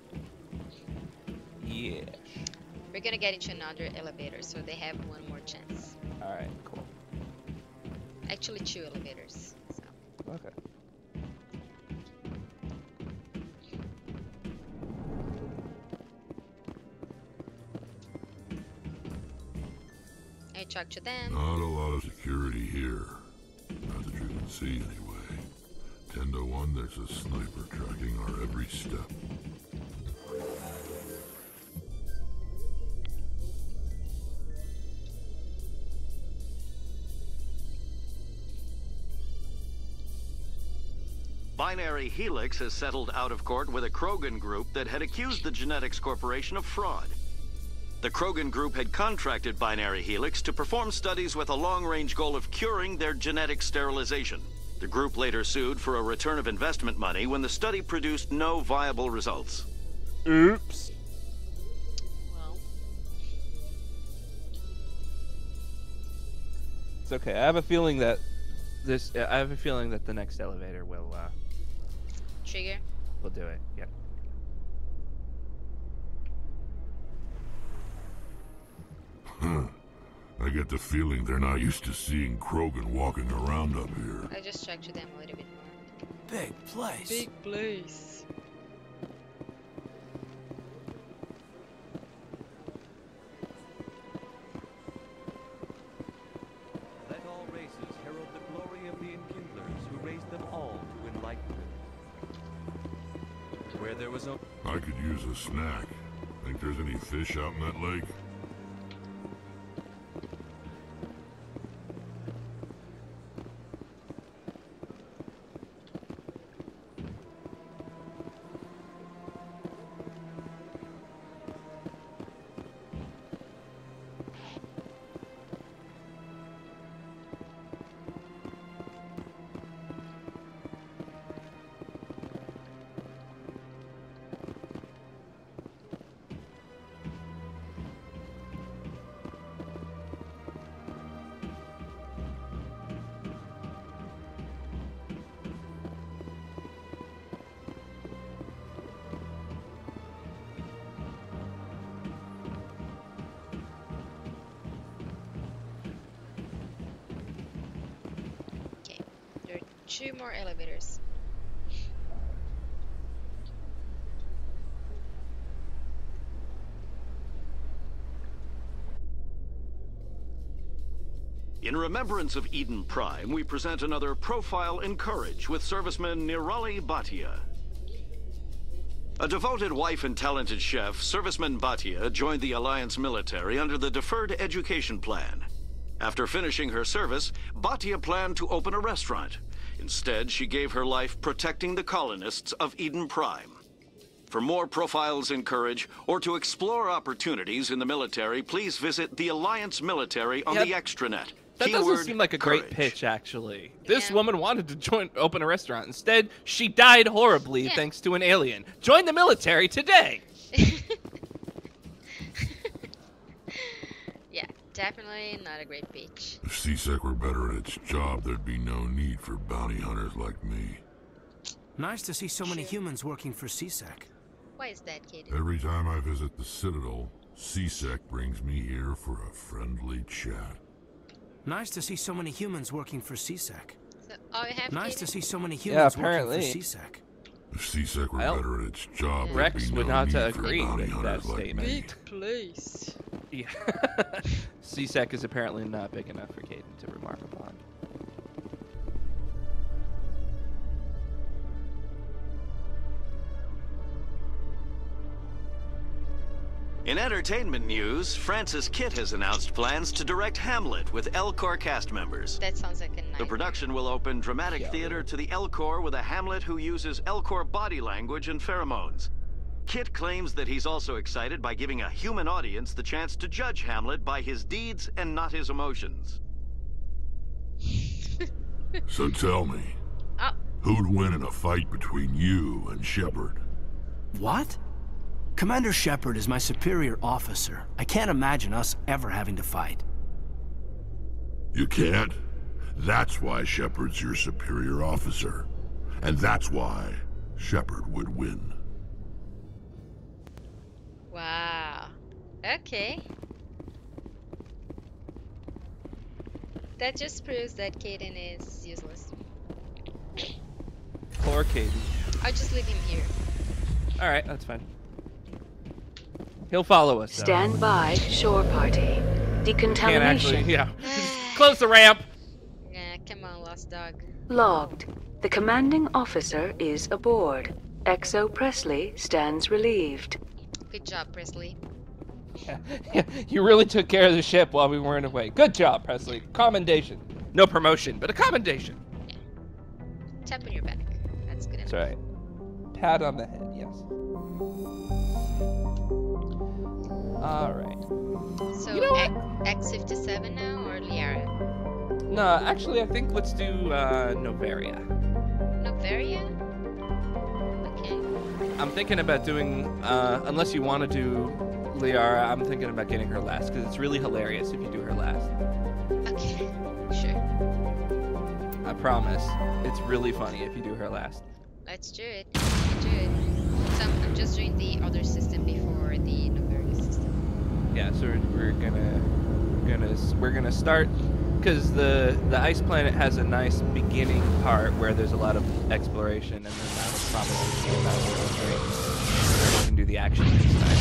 Yeah. We're gonna get into another elevator, so they have one more chance. Alright, cool. Actually, 2 elevators. So. Okay. I talk to them. Not a lot of security here. Not that you can see anyway. 10 to 1, there's a sniper tracking our every step. Binary Helix has settled out of court with a Krogan group that had accused the Genetics Corporation of fraud. The Krogan group had contracted Binary Helix to perform studies with a long-range goal of curing their genetic sterilization. The group later sued for a return of investment money when the study produced no viable results. Oops. Well. It's okay. I have a feeling that the next elevator will Trigger? We'll do it. Yep. I get the feeling they're not used to seeing Krogan walking around up here. I just talked to them a little bit more. Big place. Big place. Let all races herald the glory of the Enkindlers who raised them all to enlightenment. Where there was no... I could use a snack. Think there's any fish out in that lake? 2 more elevators. In remembrance of Eden Prime, we present another profile in courage with serviceman Nirali Bhatia. A devoted wife and talented chef, Serviceman Bhatia joined the Alliance military under the Deferred Education Plan. After finishing her service, Bhatia planned to open a restaurant. Instead, she gave her life protecting the colonists of Eden Prime. For more profiles in courage, or to explore opportunities in the military, please visit the Alliance military on the extranet. That doesn't Keyword seem like a great courage. pitch, actually. This woman wanted to open a restaurant. Instead, she died horribly thanks to an alien. Join the military today! Yeah, definitely not a great pitch. If C-Sec were better at its job, there'd be no need for bounty hunters like me. Nice to see so many humans working for C-Sec. Why is that, Kaden? Every time I visit the Citadel, C-Sec brings me here for a friendly chat. Nice to see so many humans working for C-Sec. So, oh, we have Nice Kaden? to see so many humans working apparently. for C-Sec. If C-Sec were better at its job, Rex there'd be would no not need agree for bounty with that hunters like statement. me. Place. Yeah. C-Sec is apparently not big enough for Caden to remark upon. In entertainment news, Francis Kitt has announced plans to direct Hamlet with L-Corps cast members. That sounds like a nice. The production will open dramatic theater to the L-Corps with a Hamlet who uses L-Corps body language and pheromones. Kitt claims that he's also excited by giving a human audience the chance to judge Hamlet by his deeds and not his emotions. So tell me, who'd win in a fight between you and Shepard? What? Commander Shepard is my superior officer. I can't imagine us ever having to fight. You can't? That's why Shepard's your superior officer. And that's why Shepard would win. Wow. Okay. That just proves that Caden is useless. Poor Caden. I'll just leave him here. Alright, that's fine. He'll follow us. Though. Stand by, shore party. Decontamination. Can't actually, close the ramp! Yeah, come on, lost dog. Logged. The commanding officer is aboard. Exo Presley stands relieved. Good job, Presley. Yeah, you really took care of the ship while we weren't away. Good job, Presley. Commendation. No promotion, but a commendation. Yeah. Tap on your back. That's good enough. That's right. Pat on the head, yes. Alright. So, You know X57 now, or Liara? No, actually, I think let's do Noveria. Noveria? Okay. I'm thinking about doing, unless you want to do Liara, I'm thinking about getting her last, because it's really hilarious if you do her last. Okay, sure. I promise. It's really funny if you do her last. Let's do it. Let's do it. So I'm just doing the other system before the Noveria system. Yeah, so we're gonna start, because the ice planet has a nice beginning part where there's a lot of exploration, and then that'll probably be about where we can do the action next time.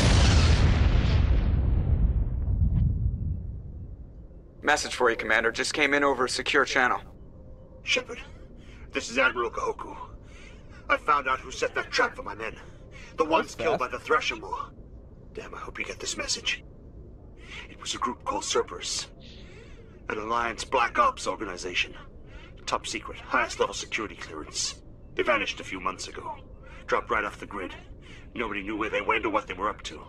Message for you, Commander. Just came in over a secure channel. Shepard, this is Admiral Kahoku. I found out who set that trap for my men. The ones killed by the Threshermoor. Damn, I hope you get this message. It was a group called Cerberus. An Alliance Black Ops organization. Top secret, highest level security clearance. They vanished a few months ago. Dropped right off the grid. Nobody knew where they went or what they were up to.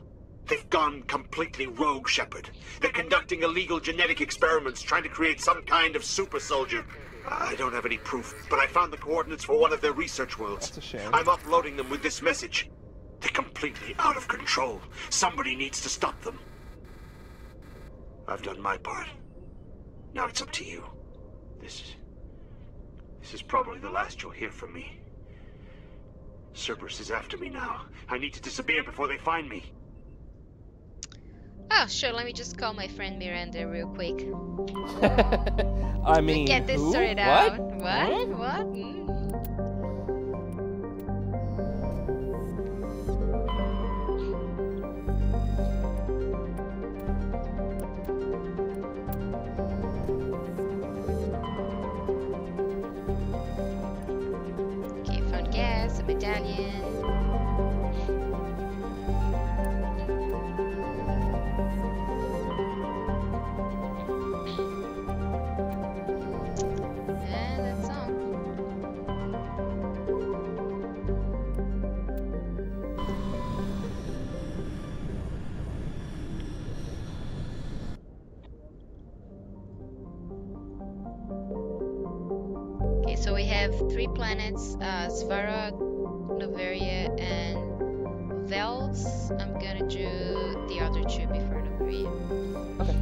They've gone completely rogue, Shepard. They're conducting illegal genetic experiments, trying to create some kind of super soldier. I don't have any proof, but I found the coordinates for one of their research worlds. That's a shame. I'm uploading them with this message. They're completely out of control. Somebody needs to stop them. I've done my part. Now it's up to you. This is probably the last you'll hear from me. Cerberus is after me now. I need to disappear before they find me. Oh, sure, let me just call my friend Miranda real quick. I mean, Get this who? sorted What? out. What? Okay, found gas, a medallion. And that's all. Okay, so we have 3 planets, Svara, Noveria, and Vels. I'm gonna do the other 2 before Noveria. Okay.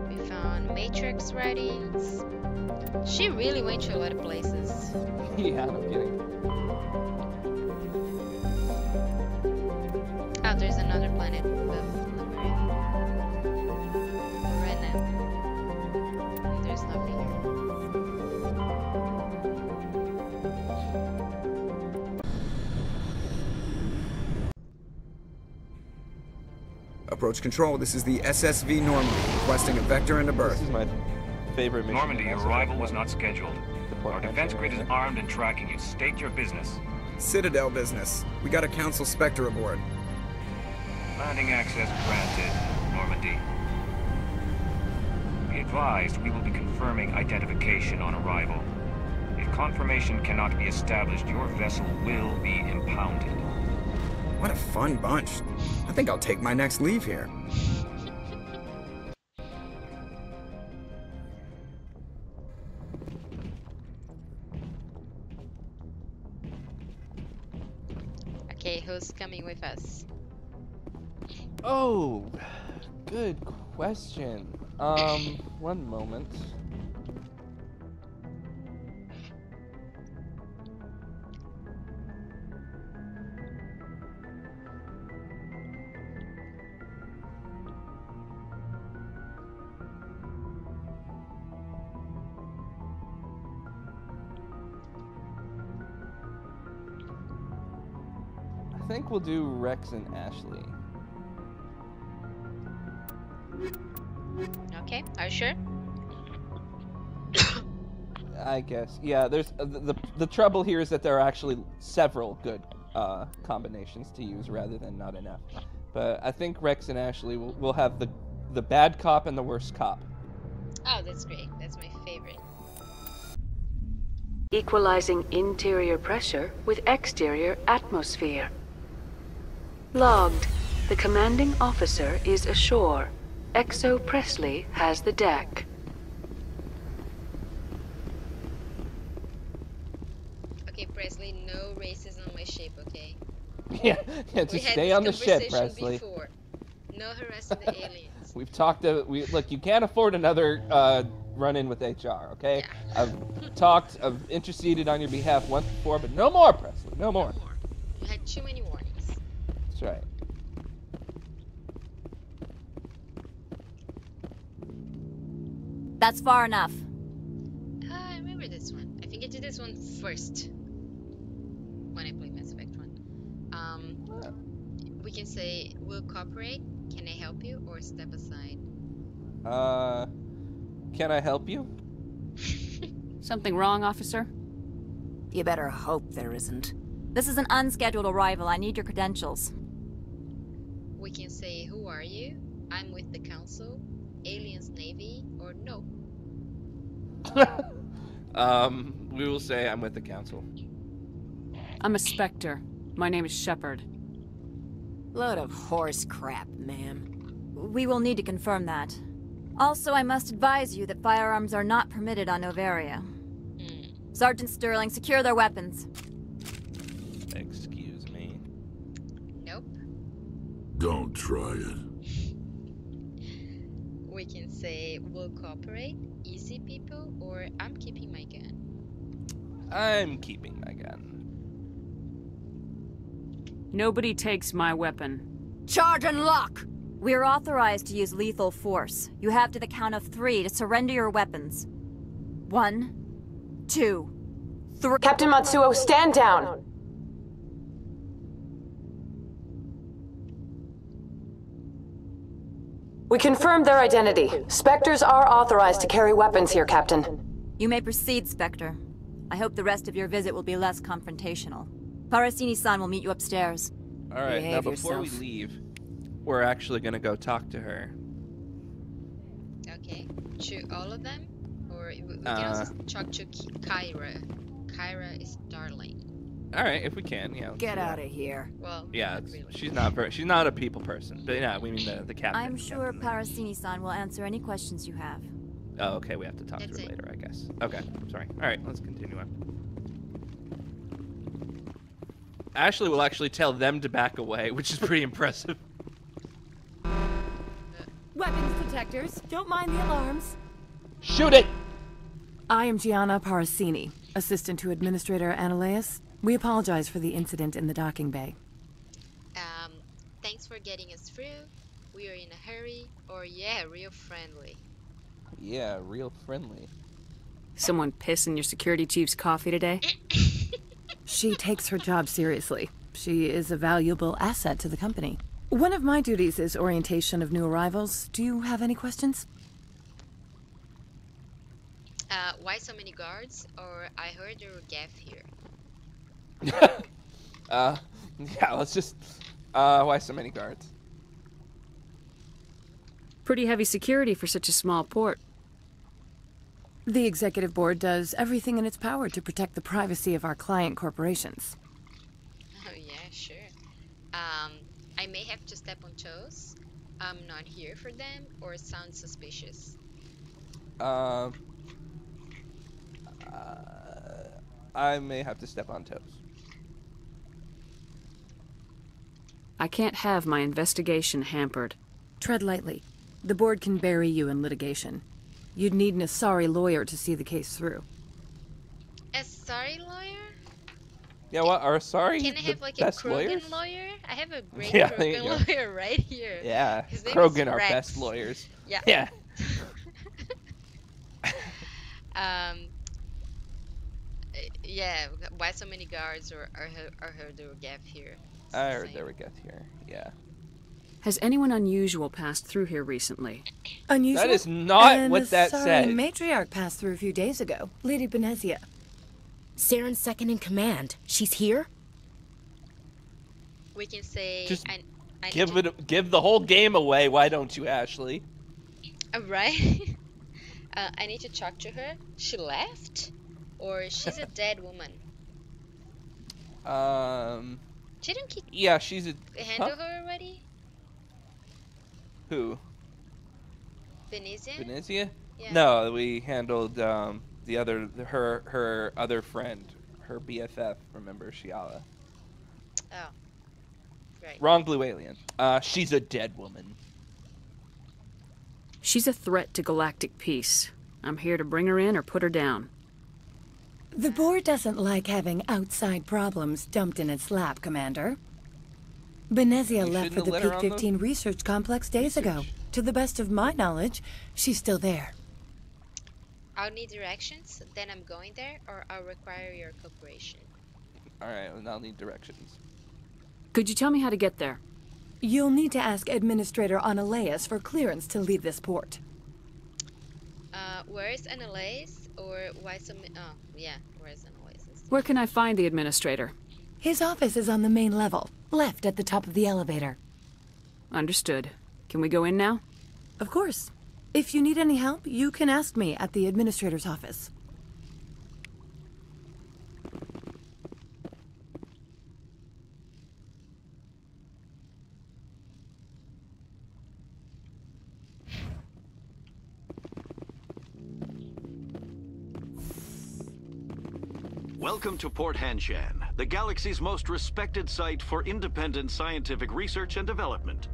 We found Matrix writings. She really went to a lot of places. Yeah, no kidding. Oh, there's another planet above Noveria. Right now. And there's nothing here. Approach control, this is the SSV Normandy, requesting a vector and a berth. This is my favorite mission. Normandy, your arrival was not scheduled. Our defense grid is armed and tracking you. State your business. Citadel business. We got a Council Spectre aboard. Landing access granted, Normandy. Be advised, we will be confirming identification on arrival. If confirmation cannot be established, your vessel will be impounded. What a fun bunch. I think I'll take my next leave here. Okay, who's coming with us? Oh, good question. One moment. I think we'll do Rex and Ashley. Okay, are you sure? I guess. Yeah, there's the trouble here is that there are actually several good combinations to use rather than not enough. But I think Rex and Ashley will have the bad cop and the worst cop. Oh, that's great. That's my favorite. Equalizing interior pressure with exterior atmosphere. Logged. The commanding officer is ashore. Exo Presley has the deck. Okay, Presley, no races on my ship, okay? Yeah, just stay on the ship, Presley. Before. No harassing the aliens. We've talked to look. You can't afford another run-in with HR, okay? Yeah. I've interceded on your behalf once before, but no more, Presley. No more. No more. You had too many warnings. That's right. That's far enough. I remember this one. I think I did this one first when I played Mass Effect 1. We can say, we'll cooperate, can I help you, or step aside? Can I help you? Something wrong, officer? You better hope there isn't. This is an unscheduled arrival. I need your credentials. We can say, who are you? I'm with the Council, Aliens Navy, or no? We will say I'm with the Council. I'm a Spectre. My name is Shepard. Load of horse crap, ma'am. We will need to confirm that. Also, I must advise you that firearms are not permitted on Noveria. Sergeant Sterling, secure their weapons. Excuse me. Nope. Don't try it. We can say, we'll cooperate, easy people, or I'm keeping my gun. I'm keeping my gun. Nobody takes my weapon. Charge and lock! We're authorized to use lethal force. You have to the count of 3 to surrender your weapons. 1, 2, 3. Captain Matsuo, stand down! We confirmed their identity. Spectres are authorized to carry weapons here, Captain. You may proceed, Spectre. I hope the rest of your visit will be less confrontational. Parasini-san will meet you upstairs. All right, now Behave before yourself. we leave, we're actually gonna go talk to her. Okay. To all of them? Or we can also talk to Kyra. Kyra is darling. All right, if we can, yeah. let's Get do that. out of here. Well, Yeah, not really. she's not a people person, but yeah, we mean the captain. I'm sure Parasini-san will answer any questions you have. Oh, okay, we have to talk to That's her it. later, I guess. Okay, sorry. All right, let's continue on. Ashley will actually tell them to back away, which is pretty impressive. Weapons detectors. Don't mind the alarms. Shoot it! I am Gianna Parasini, assistant to Administrator Ananias. We apologize for the incident in the docking bay. Thanks for getting us through. We are in a hurry, or yeah, real friendly. Yeah, real friendly. Someone piss in your security chief's coffee today? She takes her job seriously. She is a valuable asset to the company. One of my duties is orientation of new arrivals. Do you have any questions? Why so many guards? Or I heard there were gaff here. Yeah, let's just, why so many guards? Pretty heavy security for such a small port. The executive board does everything in its power to protect the privacy of our client corporations. Oh yeah, sure. I may have to step on toes. I'm not here for them, or it sounds suspicious. I may have to step on toes. I can't have my investigation hampered. Tread lightly. The board can bury you in litigation. You'd need an Asari lawyer to see the case through. A sorry lawyer? Yeah, what? Are sorry Can I the have like a best Krogan lawyers? lawyer? I have a great Yeah, there you Krogan go. lawyer right here. Yeah, His name Krogan is are Rex. best lawyers. Yeah. Yeah. Yeah. Why so many guards, or I heard there were gaff here? I heard there were guests here. Yeah. Has anyone unusual passed through here recently? Unusual? That is not An what that Asari said. matriarch passed through a few days ago. Lady Benezia. Saren's second in command. She's here? We can say. Just I give the whole game away. Why don't you, Ashley? Right. I need to talk to her. She left, or she's a dead woman. She didn't keep. Yeah, she's a. Handle her already. Who? Venezia? Venezia? Yeah. No, we handled the other her other friend, her BFF. Remember, Shiala. Oh. Right. Wrong blue alien. She's a dead woman. She's a threat to galactic peace. I'm here to bring her in or put her down. The board doesn't like having outside problems dumped in its lap, Commander. Benezia left for the let her Peak on the 15 research complex days ago. To the best of my knowledge, she's still there. I'll need directions, then I'm going there, or I'll require your cooperation. Alright, well, I'll need directions. Could you tell me how to get there? You'll need to ask Administrator Ananias for clearance to leave this port. Where is Annalise? Or why some... Oh, yeah, where is Annalise? Where can I find the administrator? His office is on the main level, left at the top of the elevator. Understood. Can we go in now? Of course. If you need any help, you can ask me at the administrator's office. Welcome to Port Hanshan, the galaxy's most respected site for independent scientific research and development.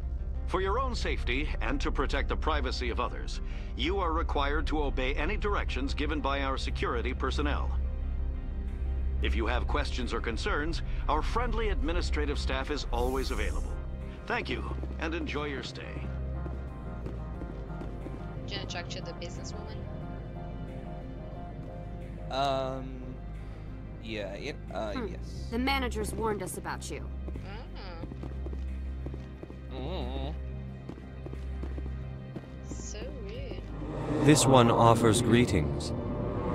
For your own safety and to protect the privacy of others, you are required to obey any directions given by our security personnel. If you have questions or concerns, our friendly administrative staff is always available. Thank you, and enjoy your stay. Do you want to talk to the businesswoman? Yeah, yes. The managers warned us about you. So rude. This one offers greetings.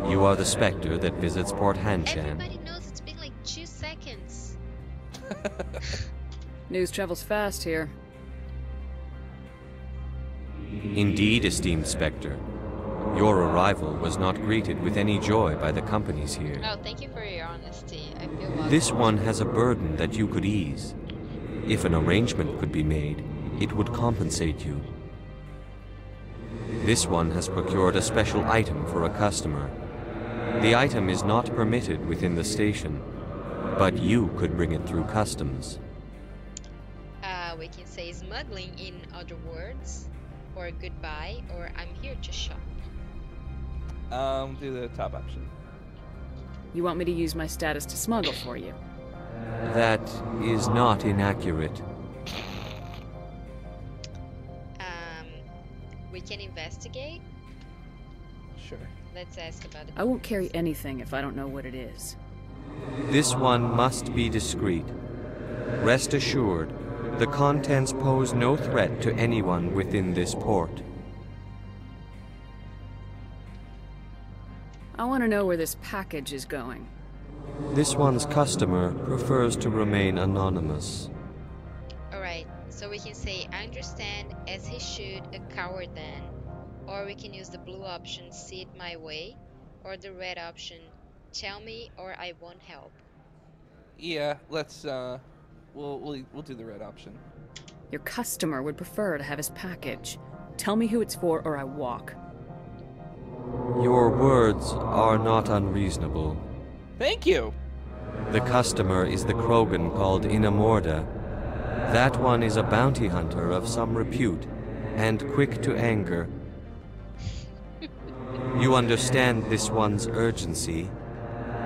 You are the Spectre that visits Port Hanshan. Everybody knows it's been like 2 seconds. News travels fast here. Indeed, esteemed Spectre. Your arrival was not greeted with any joy by the companies here. Oh, thank you for your honesty. I feel welcome. This one has a burden that you could ease. If an arrangement could be made, it would compensate you. This one has procured a special item for a customer. The item is not permitted within the station, but you could bring it through customs. We can say smuggling in other words, or goodbye, or I'm here to shop. Do the top option. You want me to use my status to smuggle for you? That is not inaccurate. We can investigate. Sure. Let's ask about it. I won't carry anything if I don't know what it is. This one must be discreet. Rest assured, the contents pose no threat to anyone within this port. I want to know where this package is going. This one's customer prefers to remain anonymous. Alright, so we can say, I understand, as he should, a coward then. Or we can use the blue option, see it my way. Or the red option, tell me or I won't help. Yeah, let's, we'll do the red option. Your customer would prefer to have his package. Tell me who it's for or I walk. Your words are not unreasonable. Thank you! The customer is the Krogan called Inamorta. That one is a bounty hunter of some repute, and quick to anger. You understand this one's urgency.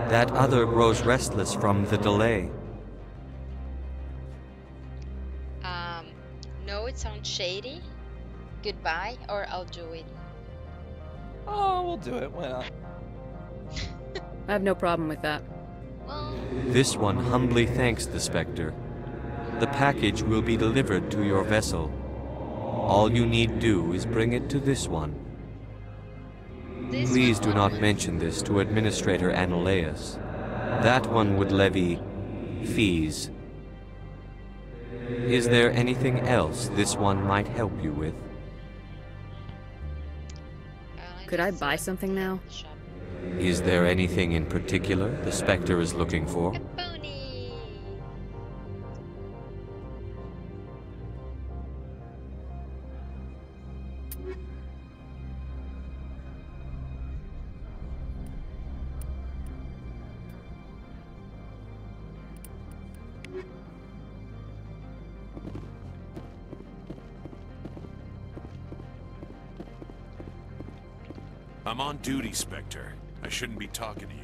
That other grows restless from the delay. No, it sounds shady. Goodbye, or I'll do it. Oh, we'll do it. Why not? I have no problem with that. Well, This one humbly thanks the Spectre. The package will be delivered to your vessel. All you need do is bring it to this one. Please do not mention this to Administrator Annulaeus. That one would levy fees. Is there anything else this one might help you with? Could I buy something now? Is there anything in particular the Spectre is looking for? I'm on duty, Spectre. I shouldn't be talking to you.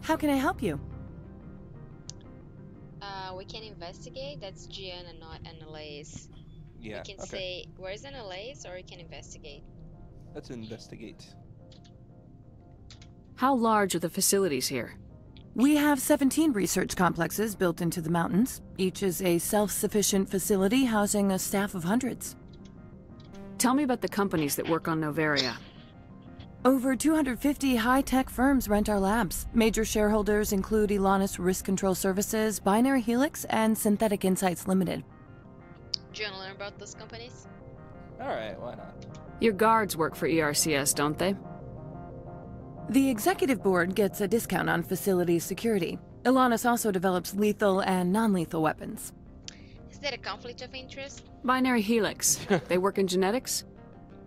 How can I help you? we can investigate. That's Gian and not Annulaeus. Yeah, We can okay. say, where's Annulaeus, or we can investigate. Let's investigate. How large are the facilities here? We have 17 research complexes built into the mountains. Each is a self-sufficient facility housing a staff of hundreds. Tell me about the companies that work on Noveria. Over 250 high-tech firms rent our labs. Major shareholders include Elanus Risk Control Services, Binary Helix, and Synthetic Insights Limited. Do you want to learn about those companies? Alright, why not? Your guards work for ERCS, don't they? The executive board gets a discount on facility security. Elanus also develops lethal and non-lethal weapons. Is that a conflict of interest? Binary Helix. They work in genetics?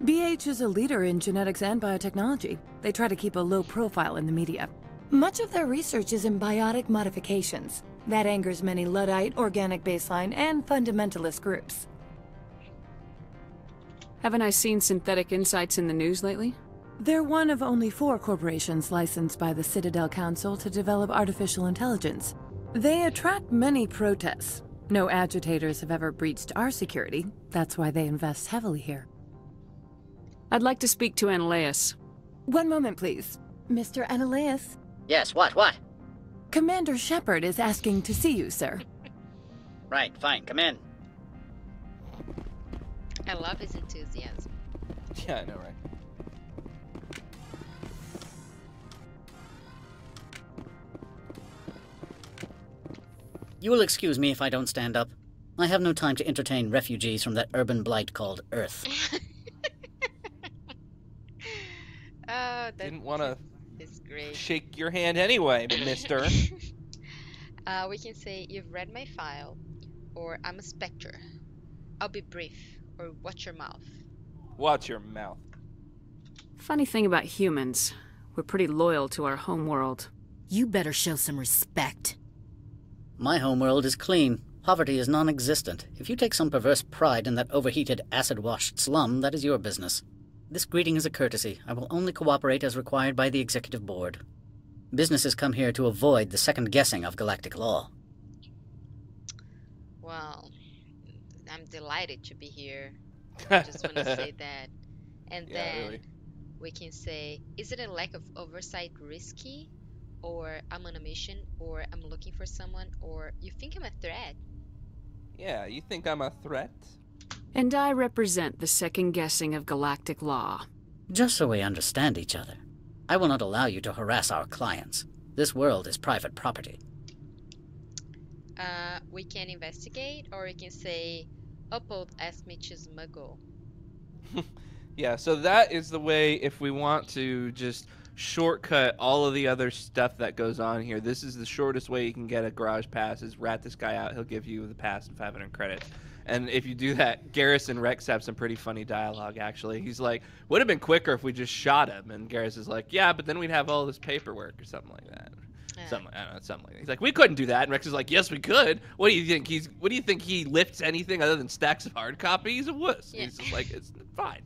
BH is a leader in genetics and biotechnology. They try to keep a low profile in the media. Much of their research is in biotic modifications. That angers many Luddite, organic baseline, and fundamentalist groups. Haven't I seen synthetic insights in the news lately? They're one of only 4 corporations licensed by the Citadel Council to develop artificial intelligence. They attract many protests. No agitators have ever breached our security. That's why they invest heavily here. I'd like to speak to Analeas. One moment, please. Mr. Analeas? Yes, what? Commander Shepard is asking to see you, sir. Right, fine, come in. I love his enthusiasm. Yeah, I know, right? You will excuse me if I don't stand up. I have no time to entertain refugees from that urban blight called Earth. Didn't want to great. shake your hand anyway, mister. We can say, you've read my file, or I'm a spectre. I'll be brief, or watch your mouth. Watch your mouth. Funny thing about humans, we're pretty loyal to our home world. You better show some respect. My homeworld is clean. Poverty is non-existent. If you take some perverse pride in that overheated, acid-washed slum, that is your business. This greeting is a courtesy. I will only cooperate as required by the Executive Board. Businesses come here to avoid the second guessing of galactic law. Well, I'm delighted to be here. I just want to say that. And then really. We can say, is it a lack of oversight risky? Or I'm on a mission, or I'm looking for someone, or you think I'm a threat? Yeah, you think I'm a threat? And I represent the second guessing of galactic law. Just so we understand each other, I will not allow you to harass our clients. This world is private property. We can investigate, or we can say, Uphold asked me to smuggle. Yeah, so that is the way if we want to just shortcut all of the other stuff that goes on here. This is the shortest way you can get a garage pass, is rat this guy out. He'll give you the pass and 500 credits. And if you do that, Garrus and Rex have some pretty funny dialogue, actually. He's like, would have been quicker if we just shot him. And Garrus is like, yeah, but then we'd have all this paperwork or something like that. Something like that. He's like, we couldn't do that. And Rex is like, yes, we could. What do you think he lifts anything other than stacks of hard copy? He's a wuss. Yeah. He's just like, it's fine.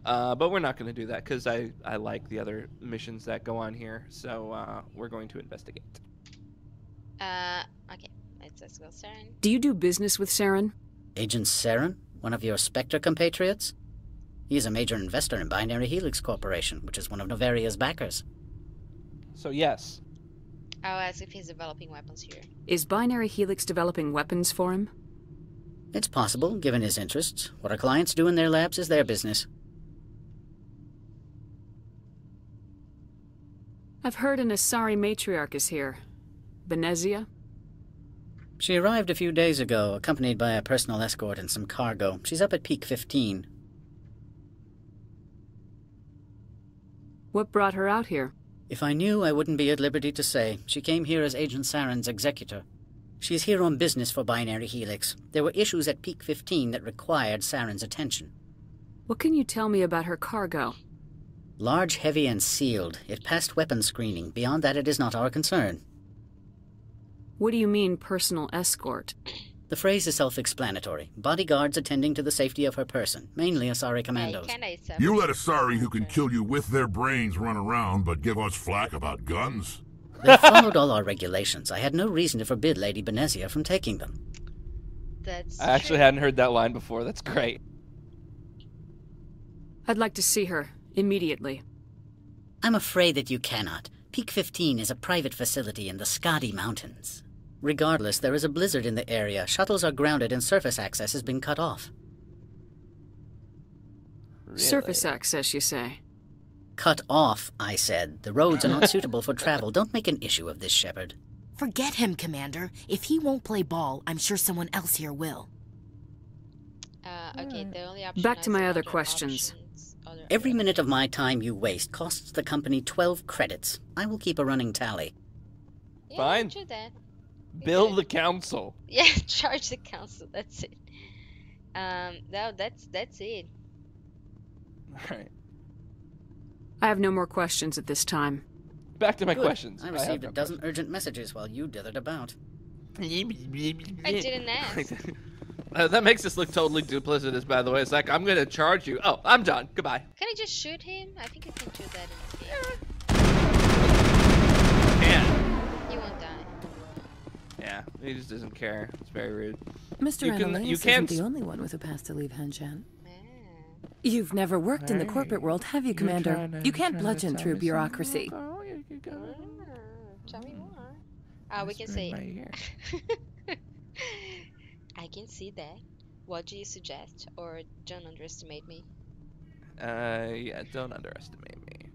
But we're not going to do that because I like the other missions that go on here. So we're going to investigate. Okay. Let's go, Saren. Do you do business with Saren? Agent Saren? One of your Spectre compatriots? He is a major investor in Binary Helix Corporation, which is one of Noveria's backers. So yes. I'll ask if he's developing weapons here. Is Binary Helix developing weapons for him? It's possible, given his interests. What our clients do in their labs is their business. I've heard an Asari matriarch is here. Benezia? She arrived a few days ago, accompanied by a personal escort and some cargo. She's up at peak 15. What brought her out here? If I knew, I wouldn't be at liberty to say. She came here as Agent Saren's executor. She's here on business for Binary Helix. There were issues at peak 15 that required Saren's attention. What can you tell me about her cargo? Large, heavy, and sealed. It passed weapons screening. Beyond that, it is not our concern. What do you mean, personal escort? The phrase is self-explanatory. Bodyguards attending to the safety of her person, mainly Asari commandos. You let Asari who can kill you with their brains run around, but give us flack about guns? They followed all our regulations. I had no reason to forbid Lady Benezia from taking them. I actually hadn't heard that line before. That's great. I'd like to see her, immediately. I'm afraid that you cannot. Peak 15 is a private facility in the Skadi Mountains. Regardless, there is a blizzard in the area. Shuttles are grounded and surface access has been cut off. Really? Surface access, you say? Cut off, I said. The roads are not suitable for travel. Don't make an issue of this, Shepard. Forget him, Commander. If he won't play ball, I'm sure someone else here will. Okay, the only option. Back to my other questions. Every minute of my time you waste costs the company 12 credits. I will keep a running tally. Yeah, fine. Do that. Bill the council. Yeah, charge the council. That's it. No, that's it. All right. I have no more questions at this time. Back to my Good. questions. I received a dozen urgent messages while you dithered about. I didn't ask. That makes us look totally duplicitous, by the way. It's like, I'm gonna charge you. Oh, I'm done. Goodbye. Can I just shoot him? I think I can do that in the game. Yeah. He won't die. Yeah, he just doesn't care. It's very rude. Mr. Annalise isn't the only one with a pass to leave Henshan. You've never worked in the corporate world, have you, Commander? You can't bludgeon through bureaucracy. Tell me more. We can say... I can see that. What do you suggest? Or don't underestimate me? Yeah, don't underestimate me.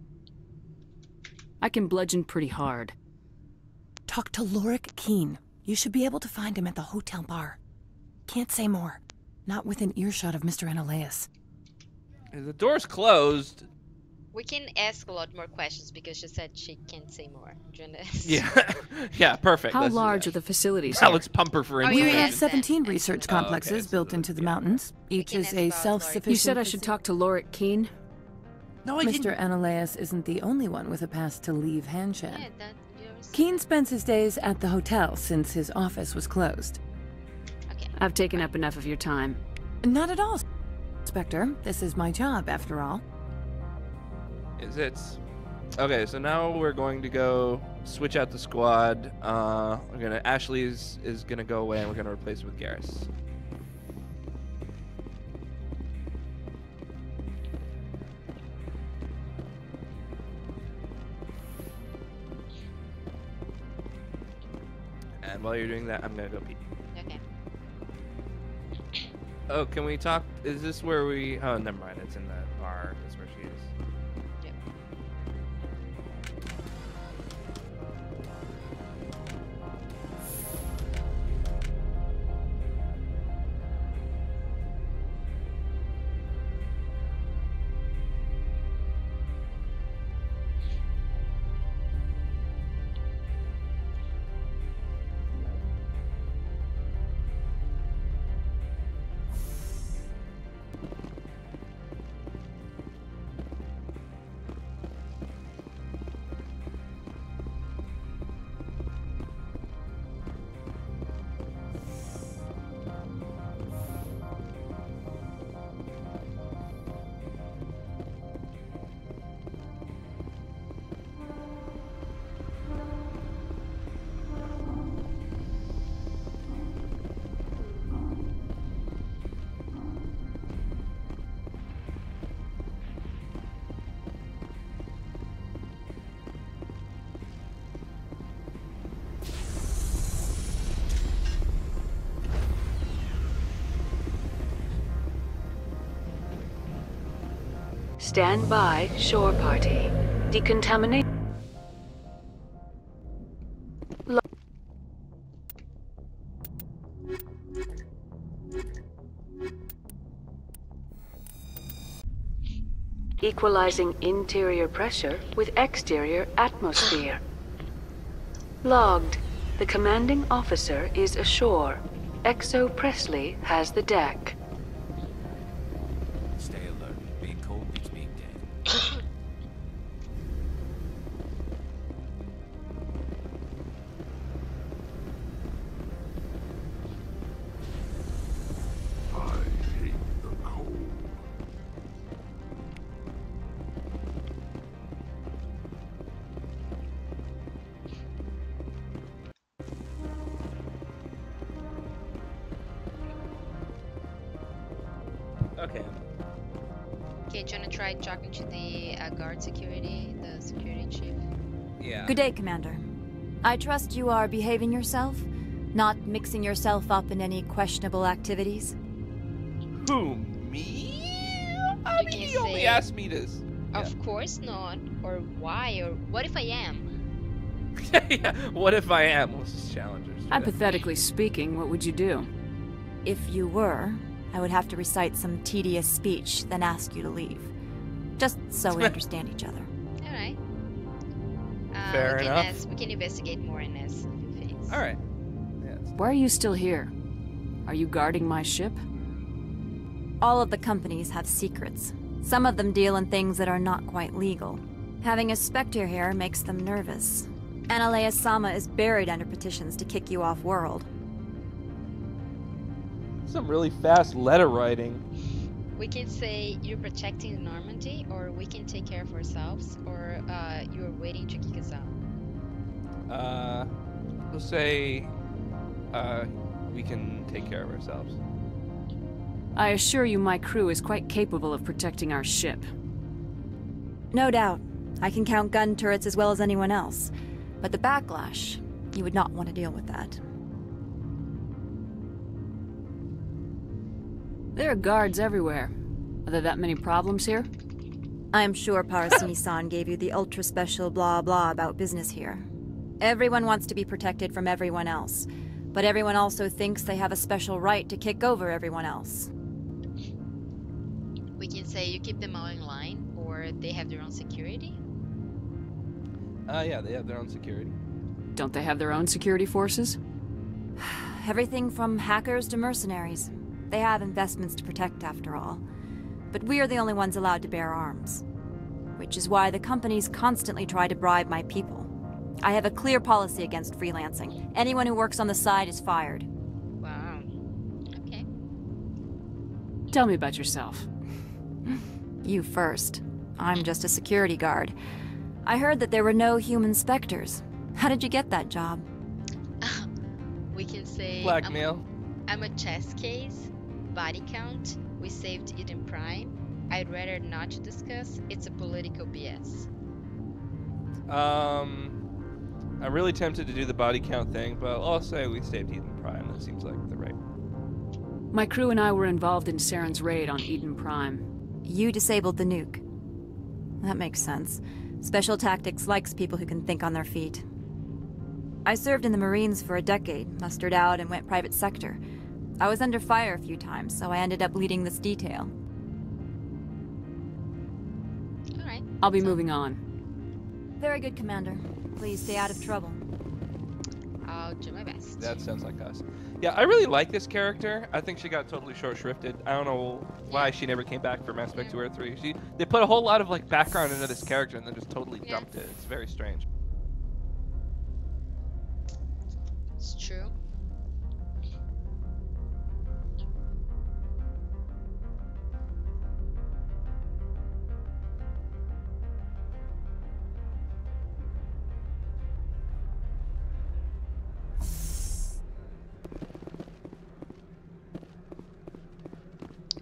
I can bludgeon pretty hard. Talk to Lorik Keen. You should be able to find him at the hotel bar. Can't say more. Not within earshot of Mr. Annalise. The door's closed. We can ask a lot more questions because she said she can't say more. Yeah, yeah, perfect. How large are the facilities Well, here? let's pump her for We information. have 17 research complexes built into the mountains. Each is a self-sufficient... You said I should talk to Lorik Keen? No, I didn't. Mr. Annalise isn't the only one with a pass to leave Henshan. Keen spends his days at the hotel since his office was closed. Okay. I've taken up enough of your time. Not at all, Spectre. This is my job, after all. Is it? Okay, so now we're going to go switch out the squad. Ashley is gonna go away, and we're gonna replace it with Garrus. And while you're doing that, I'm gonna go pee. Okay. Oh, can we talk? Is this where we? Oh, never mind. It's in the bar. That's where she is. Yep. Stand by, shore party. Decontaminate. Equalizing interior pressure with exterior atmosphere. Logged. The commanding officer is ashore. Exo Presley has the deck. Stay alert. Being cold beats being dead. I hate the cold. Okay. Okay, do you wanna try talking to the guard security, the security chief? Yeah. Good day, Commander. I trust you are behaving yourself, not mixing yourself up in any questionable activities. Who, me? I mean, he only asked me this. Of course not. Or why? Or what if I am? Yeah, what if I am? What's this challenge? Hypothetically speaking, what would you do? If you were, I would have to recite some tedious speech, then ask you to leave. Just so we understand each other. Alright. Fair enough. We can investigate more in this. Alright. Why are you still here? Are you guarding my ship? All of the companies have secrets. Some of them deal in things that are not quite legal. Having a Spectre here makes them nervous. Analea Sama is buried under petitions to kick you off world. Some really fast letter writing. We can say you're protecting Normandy, or we can take care of ourselves, or you're waiting to kick us out. We'll say we can take care of ourselves. I assure you my crew is quite capable of protecting our ship. No doubt. I can count gun turrets as well as anyone else. But the backlash, you would not want to deal with that. There are guards everywhere. Are there that many problems here? I am sure Parasini-san gave you the ultra-special blah blah about business here. Everyone wants to be protected from everyone else. But everyone also thinks they have a special right to kick over everyone else. We can say you keep them all in line, or they have their own security. Yeah, they have their own security. Don't they have their own security forces? Everything from hackers to mercenaries. They have investments to protect, after all. But we are the only ones allowed to bear arms. Which is why the companies constantly try to bribe my people. I have a clear policy against freelancing. Anyone who works on the side is fired. Wow. Okay. Tell me about yourself. You first. I'm just a security guard. I heard that there were no human specters. How did you get that job? We can say... Blackmail. I'm a chess case. Body count. We saved Eden Prime. I'd rather not to discuss. It's a political BS. I'm really tempted to do the body count thing, but I'll say we saved Eden Prime. That seems like the right. My crew and I were involved in Saren's raid on Eden Prime. You disabled the nuke. That makes sense. Special Tactics likes people who can think on their feet. I served in the Marines for a decade, mustered out and went private sector. I was under fire a few times, so I ended up leading this detail. Alright. I'll be moving on. Very good, Commander. Please stay out of trouble. I'll do my best. That sounds like us. Yeah, I really like this character. I think she got totally short-shrifted. I don't know why she never came back for Mass Effect 2 or 3. They put a whole lot of like background into this character and then just totally dumped it. It's very strange. It's true.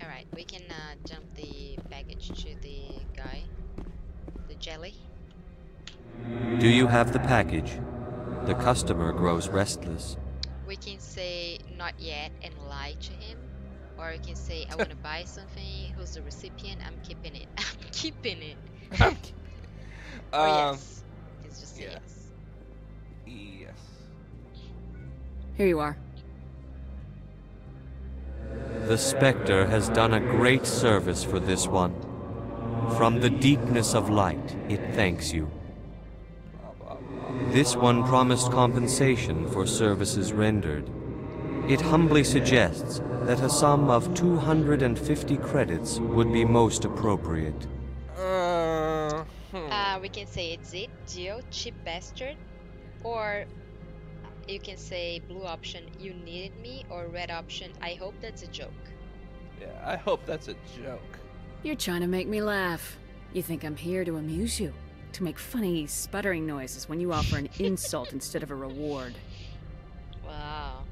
Alright, we can jump the baggage to the guy. The jelly. Do you have the package? The customer grows restless. We can say not yet and lie to him. Or we can say I want to buy something. Who's the recipient? I'm keeping it. I'm keeping it. Or yes. It's just yes. Yes. Here you are. The Spectre has done a great service for this one. From the deepness of light, it thanks you. This one promised compensation for services rendered. It humbly suggests that a sum of 250 credits would be most appropriate. We can say it's it, deal, cheap bastard. Or you can say blue option, you needed me, or red option, I hope that's a joke. Yeah, I hope that's a joke. You're trying to make me laugh. You think I'm here to amuse you? To make funny, sputtering noises when you offer an insult instead of a reward. Wow.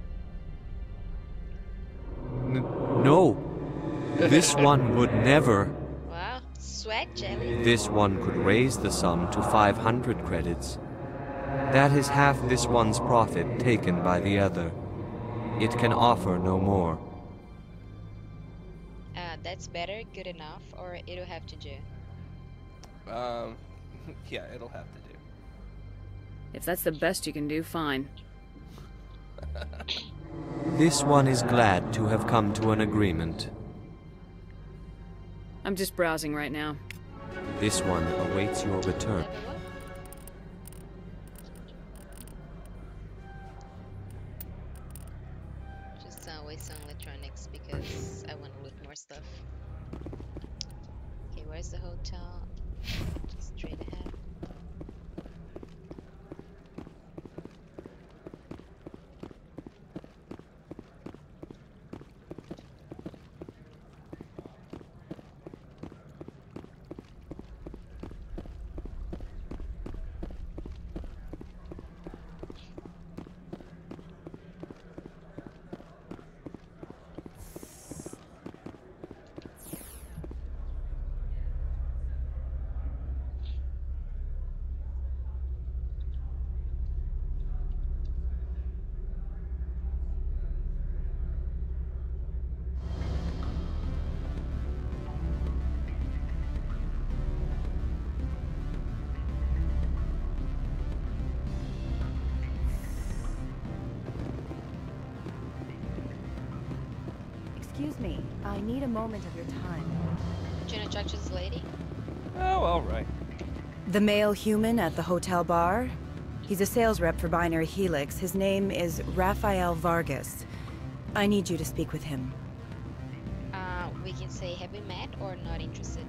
No. This one would never. Wow, swag jelly. This one could raise the sum to 500 credits. That is half this one's profit taken by the other. It can offer no more. That's better, good enough, or it'll have to do? Yeah, it'll have to do. If that's the best you can do, fine. This one is glad to have come to an agreement. I'm just browsing right now. This one awaits your return. Just waste on electronics because I want to loot more stuff. Okay, where's the hotel? Just straight ahead. Excuse me, I need a moment of your time. Do you want to talk to this lady? Oh, all right. The male human at the hotel bar? He's a sales rep for Binary Helix. His name is Rafael Vargas. I need you to speak with him. We can say have we met or not interested?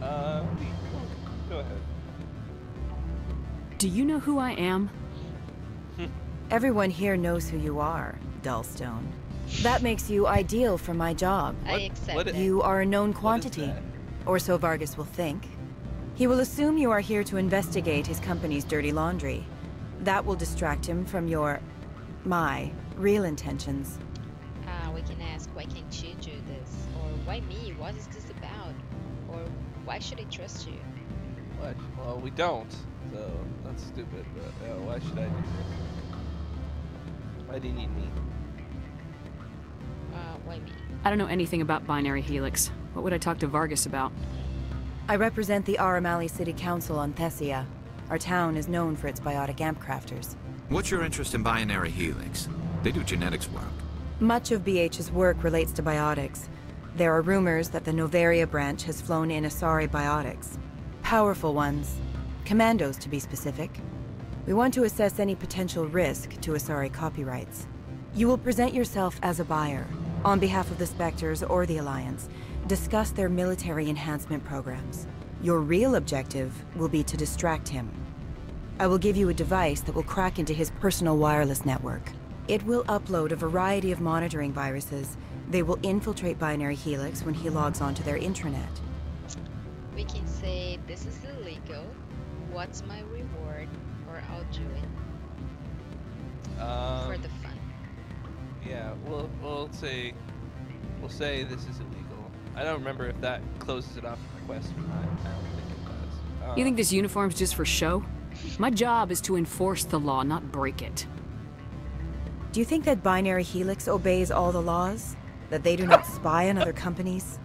Go ahead. Do you know who I am? Everyone here knows who you are, Dullstone. That makes you ideal for my job. I accept that. You are a known quantity, or so Vargas will think. He will assume you are here to investigate his company's dirty laundry. That will distract him from my real intentions. We can ask, why can't you do this? Or why me? What is this about? Or why should I trust you? What? Well, we don't. So that's stupid. But why should I do this? Why do you need me? Why me? I don't know anything about Binary Helix. What would I talk to Vargas about? I represent the Aramali City Council on Thessia. Our town is known for its biotic amp crafters. What's your interest in Binary Helix? They do genetics work. Much of BH's work relates to biotics. There are rumors that the Noveria branch has flown in Asari biotics. Powerful ones. Commandos, to be specific. We want to assess any potential risk to Asari copyrights. You will present yourself as a buyer, on behalf of the Spectres or the Alliance. Discuss their military enhancement programs. Your real objective will be to distract him. I will give you a device that will crack into his personal wireless network. It will upload a variety of monitoring viruses. They will infiltrate Binary Helix when he logs onto their intranet. We can say, this is illegal. What's my reward? Or I'll do it. For the fun. Yeah, we'll say this is illegal. I don't remember if that closes it off for the quest or not. I don't think it does. You think this uniform's just for show? My job is to enforce the law, not break it. Do you think that Binary Helix obeys all the laws? That they do not spy on other companies?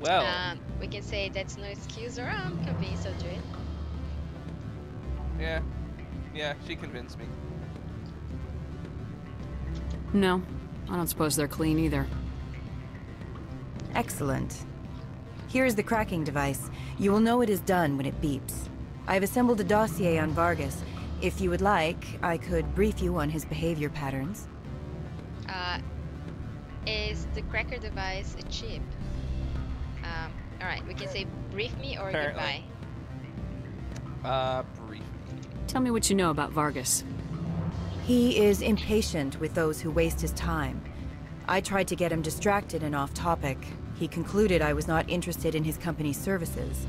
Well, we can say that's no excuse or convince I'll do it. Yeah, she convinced me. No, I don't suppose they're clean either. Excellent. Here is the cracking device. You will know it is done when it beeps. I have assembled a dossier on Vargas. If you would like, I could brief you on his behavior patterns. Is the cracker device a chip? Alright, we can say brief me or goodbye. Brief me. Tell me what you know about Vargas. He is impatient with those who waste his time. I tried to get him distracted and off topic. He concluded I was not interested in his company's services.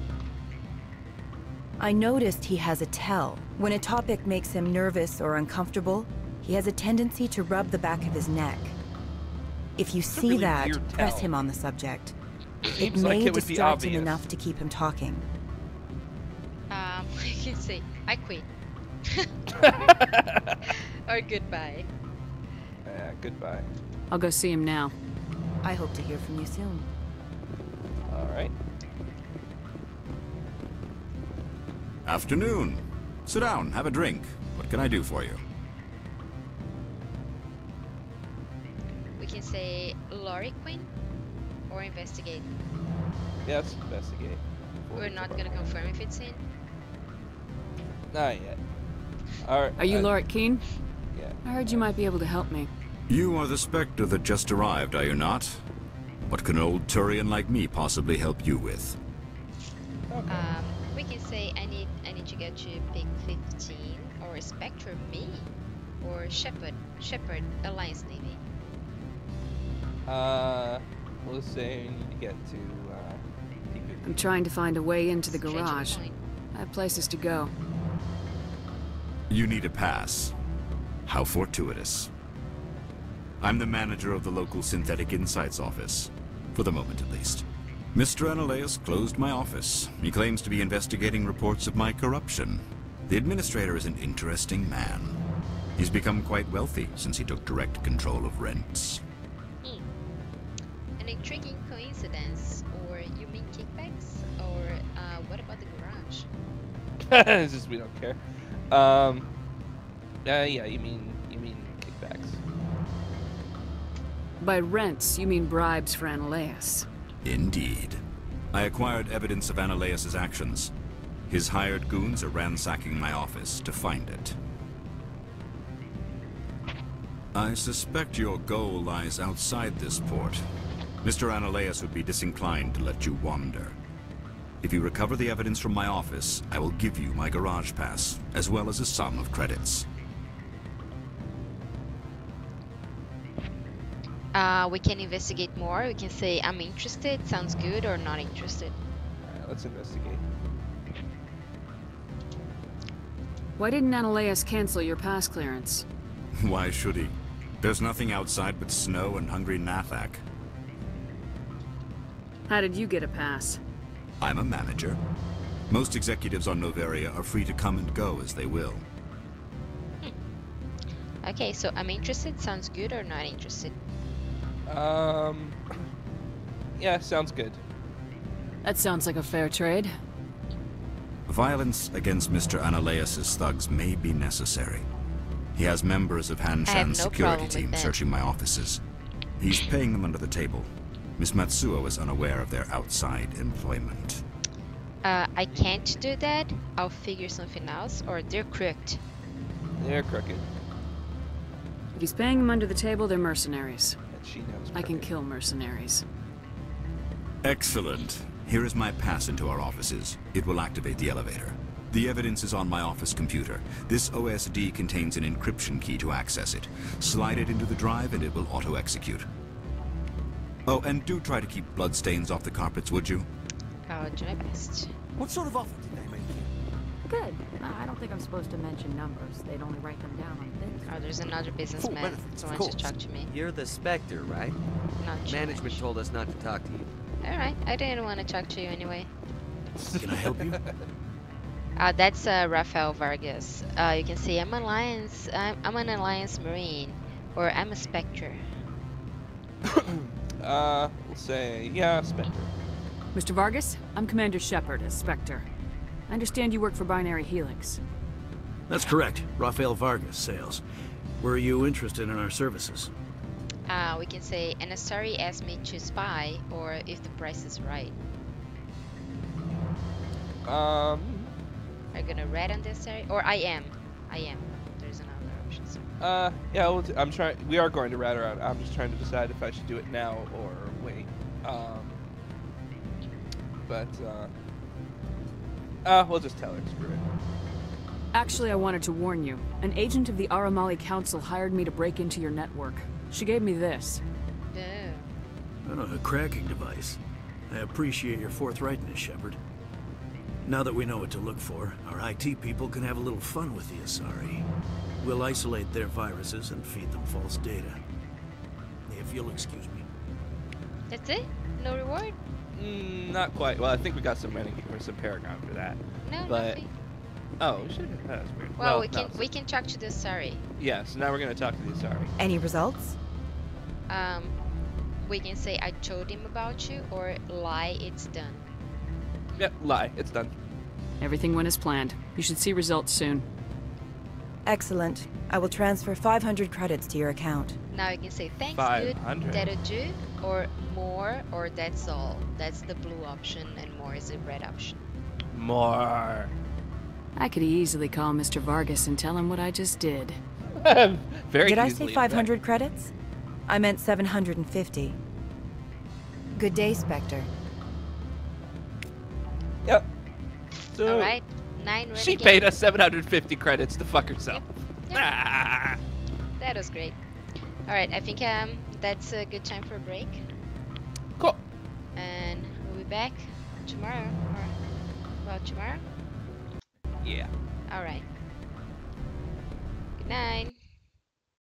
I noticed he has a tell. When a topic makes him nervous or uncomfortable, he has a tendency to rub the back of his neck. If you see really that, weird press tell. him on the subject. It Seems may like it would be distract him obvious. enough to keep him talking. You can say, I quit. Or goodbye. Yeah, goodbye. I'll go see him now. I hope to hear from you soon. Alright. Afternoon. Sit down, have a drink. What can I do for you? We can say Lori Quinn or investigate. Yeah, let's investigate. We're not gonna confirm if it's in. Not yet. Alright. Are you Lorik Keen? Yeah. I heard you might be able to help me. You are the Spectre that just arrived, are you not? What can an old Turian like me possibly help you with? We can say I need to get you pick 15 or Spectre me or Shepherd Alliance Navy. We'll say we need to get to I'm trying to find a way into the garage. I have places to go. You need a pass. How fortuitous. I'm the manager of the local Synthetic Insights office. For the moment, at least. Mr. Analeus closed my office. He claims to be investigating reports of my corruption. The administrator is an interesting man. He's become quite wealthy since he took direct control of rents. An intriguing coincidence, or you mean kickbacks? Or what about the garage? It's just we don't care. Yeah, you mean kickbacks. By rents, you mean bribes for Analeas. Indeed. I acquired evidence of Analeas' actions. His hired goons are ransacking my office to find it. I suspect your goal lies outside this port. Mr. Analeas would be disinclined to let you wander. If you recover the evidence from my office, I will give you my garage pass, as well as a sum of credits. We can investigate more. We can say, I'm interested, sounds good, or not interested. Alright, let's investigate. Why didn't Analeas cancel your pass clearance? Why should he? There's nothing outside but snow and hungry Nathak. How did you get a pass? I'm a manager. Most executives on Noveria are free to come and go as they will. Okay, so I'm interested, sounds good, or not interested? Yeah, sounds good. That sounds like a fair trade. Violence against Mr. Analeas' thugs may be necessary. He has members of Hanshan's security team searching my offices. He's paying them under the table. Miss Matsuo is unaware of their outside employment. I can't do that. I'll figure something else, or they're crooked. They're crooked. If he's paying them under the table, they're mercenaries. And she knows. I can kill mercenaries. Excellent. Here is my pass into our offices. It will activate the elevator. The evidence is on my office computer. This OSD contains an encryption key to access it. Slide it into the drive and it will auto-execute. Oh, and do try to keep bloodstains off the carpets, would you? I'll do my best. What sort of offer did they make you? Good. I don't think I'm supposed to mention numbers. They'd only write them down on things. Oh, there's another businessman who wants to talk to me. You're the Spectre, right? Not Management told us not to talk to you. Alright, I didn't want to talk to you anyway. Can I help you? That's Rafael Vargas. You can say I'm an Alliance Marine, or I'm a Spectre. We'll say, yeah, Spectre. Mr. Vargas, I'm Commander Shepard, a Spectre. I understand you work for Binary Helix. That's correct. Rafael Vargas, sales. Were you interested in our services? We can say Anasari asked me to spy, or if the price is right. Are you gonna red on this area? Or I am. There's another option. Yeah, I'm trying. We are going to rat her out. I'm just trying to decide if I should do it now or wait. We'll just tell her. Screw it. Actually, I wanted to warn you. An agent of the Aramali Council hired me to break into your network. She gave me this. A cracking device. I appreciate your forthrightness, Shepard. Now that we know what to look for, our IT people can have a little fun with the Asari. We'll isolate their viruses and feed them false data. If you'll excuse me. That's it? No reward? Not quite. Well, I think we got some money or some Paragon for that. No, but nothing. Oh, we should have. That was weird. Well, we can talk to the Asari. Yeah, so now we're gonna talk to the Asari. Any results? We can say I told him about you, or lie, it's done. Yep, lie, it's done. Everything went as planned. You should see results soon. Excellent. I will transfer 500 credits to your account. Now you can say thanks, 500. good, that'll do, or more, or that's all. That's the blue option, and more is the red option. More. I could easily call Mr. Vargas and tell him what I just did. Very Did I easily, say 500 credits? I meant 750. Good day, Spectre. Yep. So Alright, 9 renegades. she paid us 750 credits to fuck herself. Yep. That was great. Alright, I think that's a good time for a break. Cool. And we'll be back tomorrow, or well, tomorrow? Yeah. Alright. Good night.